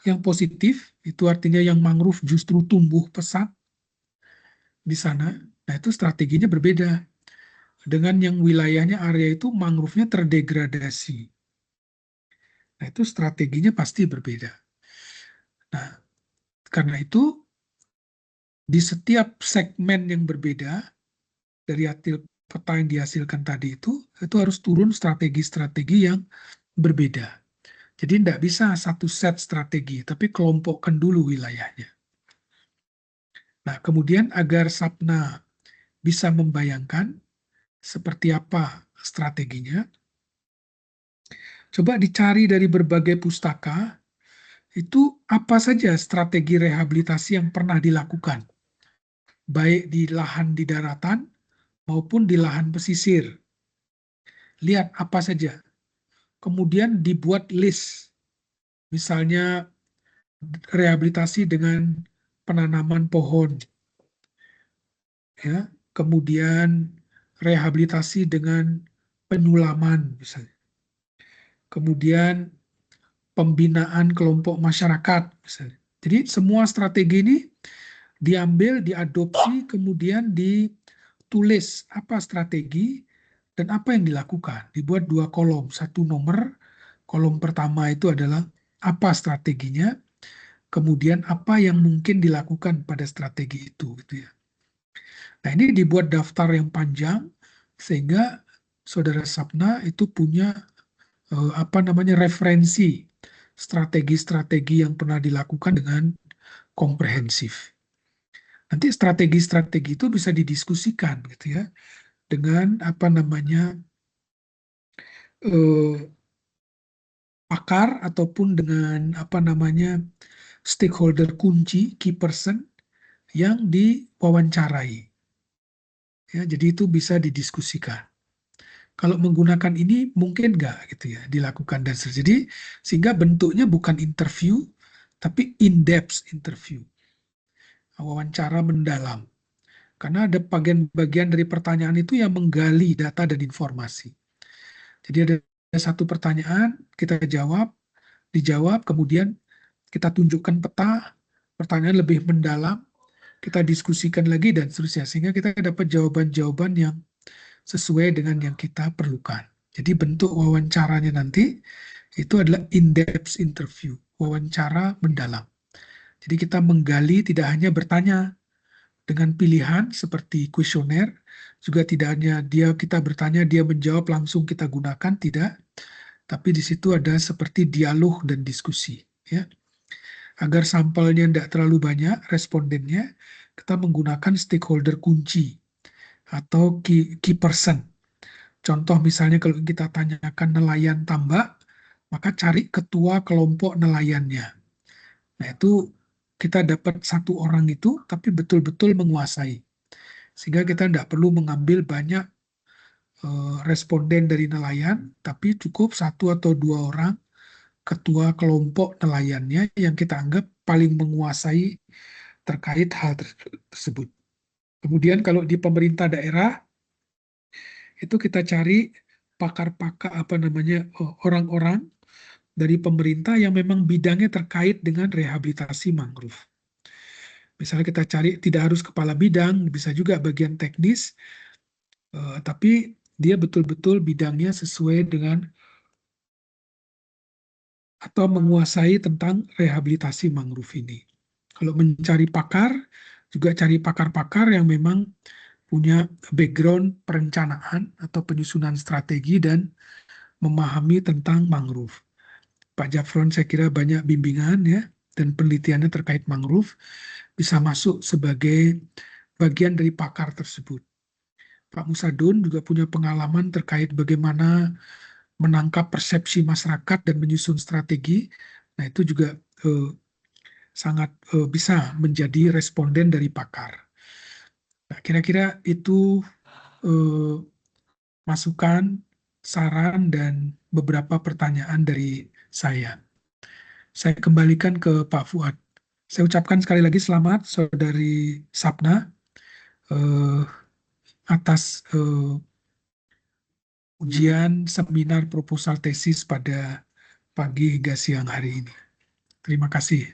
Yang positif, itu artinya yang mangrove justru tumbuh pesat di sana. Nah itu strateginya berbeda. Dengan yang wilayahnya area itu mangrove-nya terdegradasi. Nah itu strateginya pasti berbeda. Nah karena itu di setiap segmen yang berbeda dari hasil peta yang dihasilkan tadi itu harus turun strategi-strategi yang berbeda. Jadi tidak bisa satu set strategi, tapi kelompokkan dulu wilayahnya. Nah, kemudian agar Sapna bisa membayangkan seperti apa strateginya, coba dicari dari berbagai pustaka, itu apa saja strategi rehabilitasi yang pernah dilakukan baik di lahan di daratan maupun di lahan pesisir. Lihat apa saja. Kemudian dibuat list, misalnya rehabilitasi dengan penanaman pohon, ya. Kemudian rehabilitasi dengan penyulaman, misalnya. Kemudian pembinaan kelompok masyarakat, misalnya. Jadi semua strategi ini diambil, diadopsi, kemudian ditulis apa strategi dan apa yang dilakukan. Dibuat 2 kolom, 1 nomor, kolom pertama itu adalah apa strateginya, kemudian apa yang mungkin dilakukan pada strategi itu, gitu ya. Nah, ini dibuat daftar yang panjang sehingga saudara Sapna itu punya referensi strategi-strategi yang pernah dilakukan dengan komprehensif. Nanti strategi-strategi itu bisa didiskusikan gitu ya dengan pakar ataupun dengan stakeholder kunci, key person yang diwawancarai. Ya, jadi itu bisa didiskusikan. Kalau menggunakan ini mungkin nggak gitu ya dilakukan dan jadi sehingga bentuknya bukan interview tapi in-depth interview, wawancara mendalam. Karena ada bagian-bagian dari pertanyaan itu yang menggali data dan informasi. Jadi ada satu pertanyaan kita dijawab, kemudian kita tunjukkan peta, pertanyaan lebih mendalam, kita diskusikan lagi dan seterusnya sehingga kita dapat jawaban-jawaban yang sesuai dengan yang kita perlukan. Jadi bentuk wawancaranya nanti itu adalah in-depth interview, wawancara mendalam. Jadi kita menggali tidak hanya bertanya dengan pilihan seperti kuesioner, juga tidak hanya kita bertanya, dia menjawab langsung kita gunakan, tidak. Tapi di situ ada seperti dialog dan diskusi. Ya. Agar sampelnya tidak terlalu banyak, respondennya, kita menggunakan stakeholder kunci atau key person. Contoh misalnya kalau kita tanyakan nelayan tambak, maka cari ketua kelompok nelayannya. Nah itu kita dapat 1 orang itu, tapi betul-betul menguasai. Sehingga kita tidak perlu mengambil banyak responden dari nelayan, tapi cukup 1 atau 2 orang ketua kelompok nelayannya yang kita anggap paling menguasai terkait hal tersebut. Kemudian kalau di pemerintah daerah, itu kita cari pakar-pakar orang-orang dari pemerintah yang memang bidangnya terkait dengan rehabilitasi mangrove. Misalnya kita cari tidak harus kepala bidang, bisa juga bagian teknis, tapi dia betul-betul bidangnya sesuai dengan atau menguasai tentang rehabilitasi mangrove ini. Kalau mencari pakar, juga cari pakar-pakar yang memang punya background perencanaan atau penyusunan strategi dan memahami tentang mangrove. Pak Jafron saya kira banyak bimbingan ya dan penelitiannya terkait mangrove bisa masuk sebagai bagian dari pakar tersebut. Pak Musadun juga punya pengalaman terkait bagaimana menangkap persepsi masyarakat dan menyusun strategi. Nah itu juga sangat bisa menjadi responden dari pakar. Nah, kira-kira itu masukan, saran, dan beberapa pertanyaan dari saya. Saya kembalikan ke Pak Fuad. Saya ucapkan sekali lagi selamat Saudari Sapna atas ujian seminar proposal tesis pada pagi hingga siang hari ini. Terima kasih.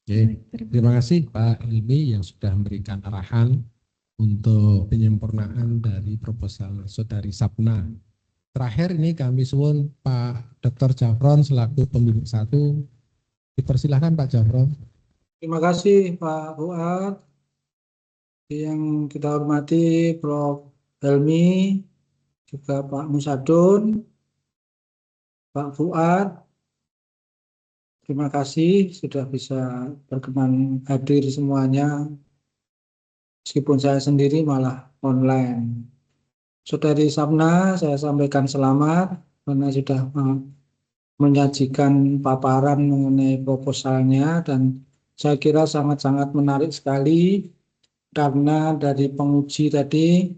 Oke, terima kasih Pak Ilmi yang sudah memberikan arahan untuk penyempurnaan dari proposal Saudari Sapna. Terakhir ini kami suwun Pak Dr. Jafron selaku pembimbing 1. Dipersilahkan Pak Jafron.
Terima kasih Pak Fuad. Yang kita hormati Prof. Helmi, juga Pak Musadun, Pak Fuad. Terima kasih sudah bisa berkenan hadir semuanya. Meskipun saya sendiri malah online. Saudari Sapna, saya sampaikan selamat karena sudah menyajikan paparan mengenai proposalnya dan saya kira sangat-sangat menarik sekali karena dari penguji tadi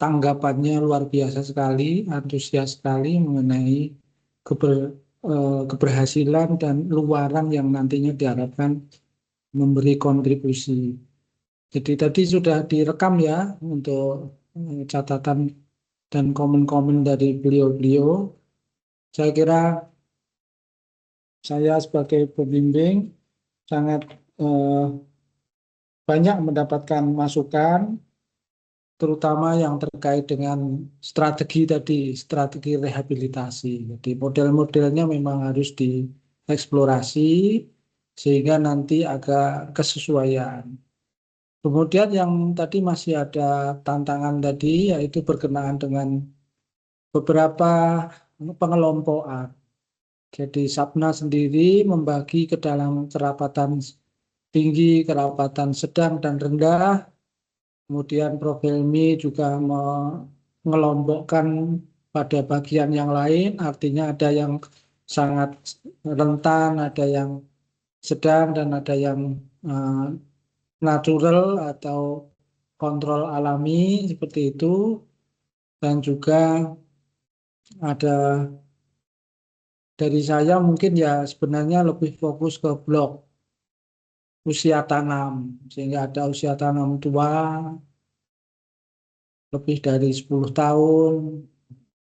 tanggapannya luar biasa sekali, antusias sekali mengenai keberhasilan dan luaran yang nantinya diharapkan memberi kontribusi. Jadi tadi sudah direkam ya untuk catatan dan komen-komen dari beliau-beliau. Saya kira saya sebagai pembimbing sangat banyak mendapatkan masukan, terutama yang terkait dengan strategi tadi, strategi rehabilitasi. Jadi model-modelnya memang harus dieksplorasi sehingga nanti agak kesesuaian. Kemudian yang tadi masih ada tantangan tadi yaitu berkenaan dengan beberapa pengelompokan. Jadi Sapna sendiri membagi ke dalam kerapatan tinggi, kerapatan sedang dan rendah. Kemudian Prof. Helmi juga mengelompokkan pada bagian yang lain, artinya ada yang sangat rentan, ada yang sedang, dan ada yang natural atau kontrol alami seperti itu. Dan juga ada dari saya mungkin ya sebenarnya lebih fokus ke blok usia tanam, sehingga ada usia tanam tua lebih dari 10 tahun,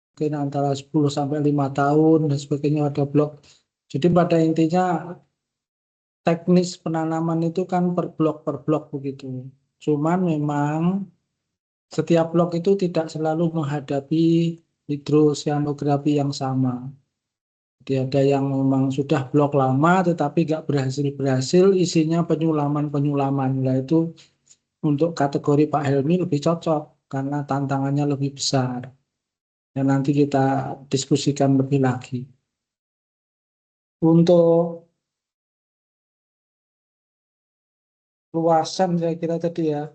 mungkin antara 10 sampai 5 tahun dan sebagainya, ada blok. Jadi pada intinya teknis penanaman itu kan per blok begitu. Cuman memang setiap blok itu tidak selalu menghadapi hidrosianografi yang sama. Jadi ada yang memang sudah blok lama tetapi nggak berhasil isinya penyulaman. Nah itu untuk kategori Pak Helmi lebih cocok karena tantangannya lebih besar. Dan nanti kita diskusikan lebih lagi. Untuk luasan saya kira tadi ya,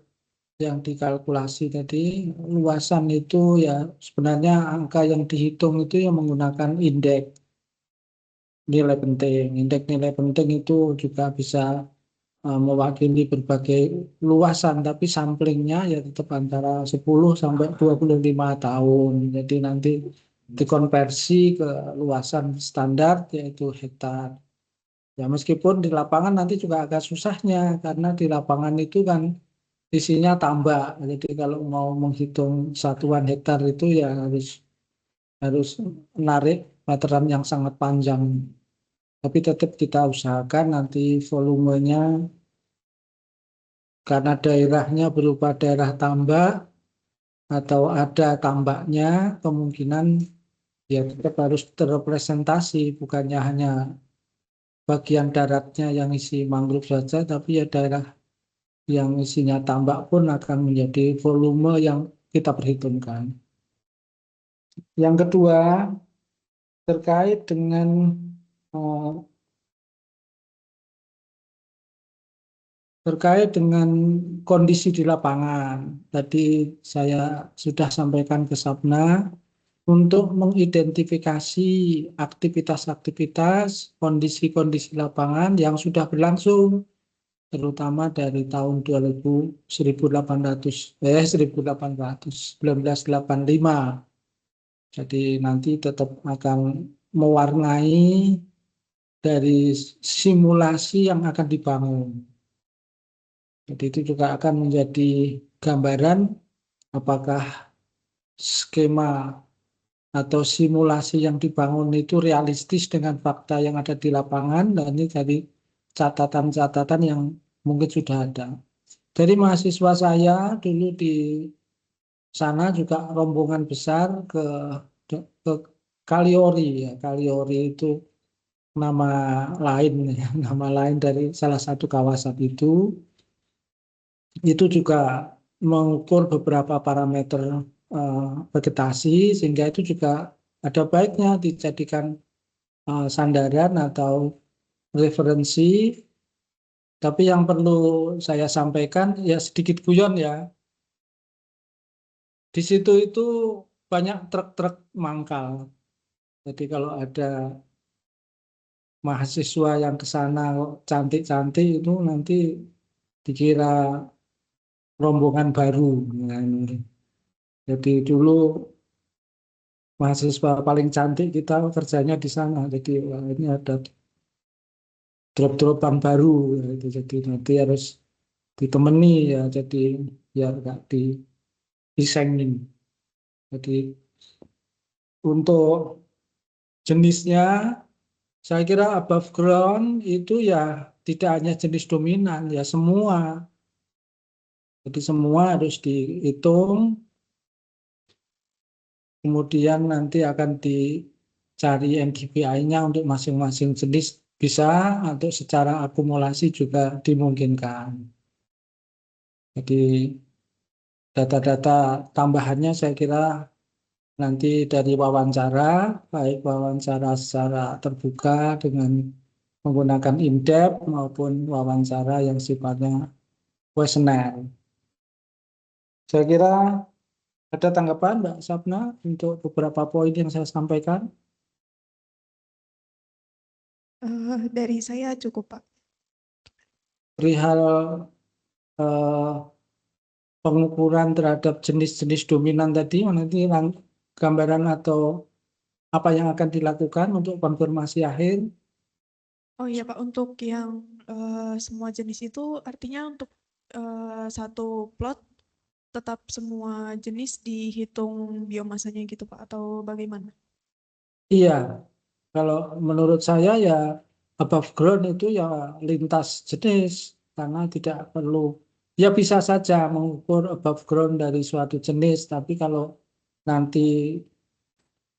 yang dikalkulasi tadi, luasan itu ya sebenarnya angka yang dihitung itu yang menggunakan indeks nilai penting. Indeks nilai penting itu juga bisa mewakili berbagai luasan, tapi samplingnya ya tetap antara 10 sampai 25 tahun. Jadi nanti dikonversi ke luasan standar yaitu hektar. Ya meskipun di lapangan nanti juga agak susahnya karena di lapangan itu kan isinya tambak. Jadi kalau mau menghitung satuan hektar itu ya harus menarik meteran yang sangat panjang. Tapi tetap kita usahakan nanti volumenya karena daerahnya berupa daerah tambak atau ada tambaknya, kemungkinan ya tetap harus terrepresentasi, bukannya hanya bagian daratnya yang isi mangrove saja, tapi ya daerah yang isinya tambak pun akan menjadi volume yang kita perhitungkan. Yang kedua, terkait dengan kondisi di lapangan. Tadi saya sudah sampaikan ke Sapna untuk mengidentifikasi aktivitas-aktivitas, kondisi-kondisi lapangan yang sudah berlangsung, terutama dari tahun 1985. Jadi nanti tetap akan mewarnai dari simulasi yang akan dibangun. Jadi itu juga akan menjadi gambaran apakah skema atau simulasi yang dibangun itu realistis dengan fakta yang ada di lapangan, dan ini dari catatan-catatan yang mungkin sudah ada. Dari mahasiswa saya dulu di sana juga rombongan besar ke Kaliori ya. Kaliori itu nama lain ya, nama lain dari salah satu kawasan itu. Itu juga mengukur beberapa parameter vegetasi, sehingga itu juga ada baiknya dijadikan sandaran atau referensi. Tapi yang perlu saya sampaikan ya sedikit guyon ya, di situ itu banyak truk-truk mangkal. Jadi kalau ada mahasiswa yang ke sana kok cantik-cantik itu nanti dikira rombongan baru. Nah, jadi dulu mahasiswa paling cantik kita kerjanya di sana. Jadi wah, ini ada drop-dropan baru ya, itu. Jadi nanti harus ditemani ya. Jadi biar nggak disengin. Jadi untuk jenisnya saya kira above ground itu ya tidak hanya jenis dominan ya semua. Jadi semua harus dihitung. Kemudian nanti akan dicari NDVI-nya untuk masing-masing jenis bisa, atau secara akumulasi juga dimungkinkan. Jadi data-data tambahannya saya kira nanti dari wawancara, baik wawancara secara terbuka dengan menggunakan in-depth maupun wawancara yang sifatnya kuesioner. Saya kira ada tanggapan Mbak Sapna untuk beberapa poin yang saya sampaikan?
Dari saya cukup, Pak.
Perihal eh, pengukuran terhadap jenis-jenis dominan tadi, nanti gambaran atau apa yang akan dilakukan untuk konfirmasi akhir.
Oh iya Pak, untuk yang semua jenis itu artinya untuk satu plot tetap semua jenis dihitung biomasanya gitu Pak, atau bagaimana?
Iya, kalau menurut saya ya above ground itu ya lintas jenis, karena tidak perlu, ya bisa saja mengukur above ground dari suatu jenis, tapi kalau nanti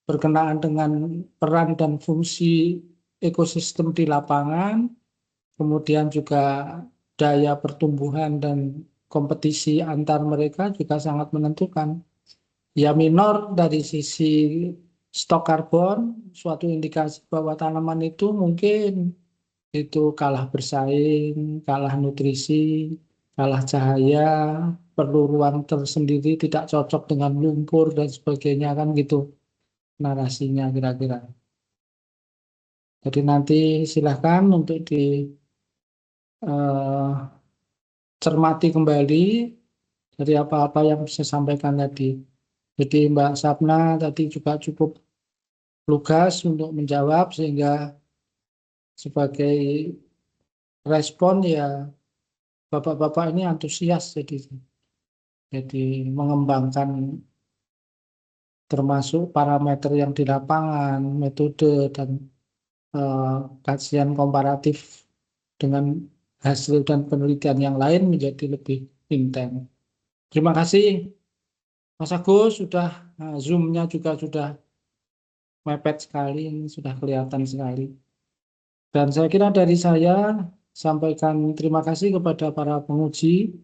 berkenaan dengan peran dan fungsi ekosistem di lapangan, kemudian juga daya pertumbuhan dan kompetisi antar mereka juga sangat menentukan. Ya minor dari sisi stok karbon, suatu indikasi bahwa tanaman itu mungkin itu kalah bersaing, kalah nutrisi, kalah cahaya, perlu ruang tersendiri, tidak cocok dengan lumpur dan sebagainya, kan gitu narasinya kira-kira. Jadi nanti silahkan untuk dicermati kembali dari apa-apa yang saya sampaikan tadi. Jadi Mbak Sapna tadi juga cukup lugas untuk menjawab, sehingga sebagai respon ya bapak-bapak ini antusias, jadi mengembangkan termasuk parameter yang di lapangan, metode dan kajian komparatif dengan hasil dan penelitian yang lain menjadi lebih intens. Terima kasih Mas Agus, sudah Zoom-nya juga sudah mepet sekali, ini sudah kelihatan sekali. Dan saya kira dari saya sampaikan terima kasih kepada para penguji,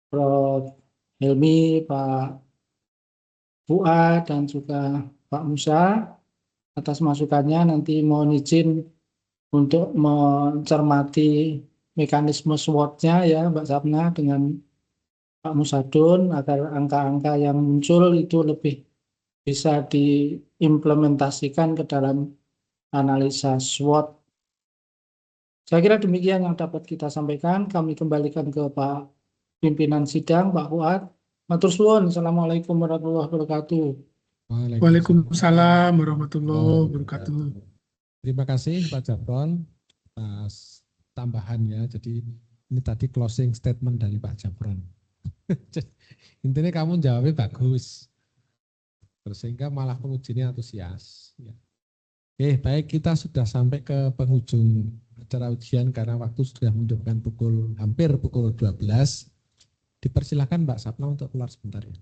Prof. Helmi, Pak Fuad, dan juga Pak Musa atas masukannya. Nanti mohon izin untuk mencermati mekanisme SWOT-nya ya Mbak Sapna dengan Pak Musadun, agar angka-angka yang muncul itu lebih bisa diimplementasikan ke dalam analisa SWOT. Saya kira demikian yang dapat kita sampaikan. Kami kembalikan ke Pak Pimpinan Sidang, Pak Fuad. Matur suwun. Assalamualaikum warahmatullahi wabarakatuh.
Waalaikumsalam warahmatullahi wabarakatuh.
Terima kasih Pak Japron atas tambahannya. Jadi ini tadi closing statement dari Pak Japron. Intinya kamu jawabnya bagus, sehingga malah pengujinya antusias. Ya. Oke, baik, kita sudah sampai ke penghujung acara ujian karena waktu sudah menunjukkan hampir pukul 12. Dipersilakan Mbak Sapna untuk keluar sebentar ya.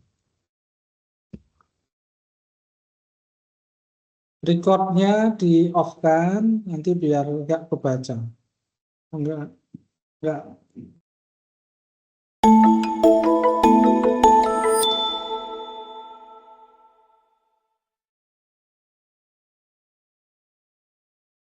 Recordnya di off kan, nanti biar nggak kebaca. Enggak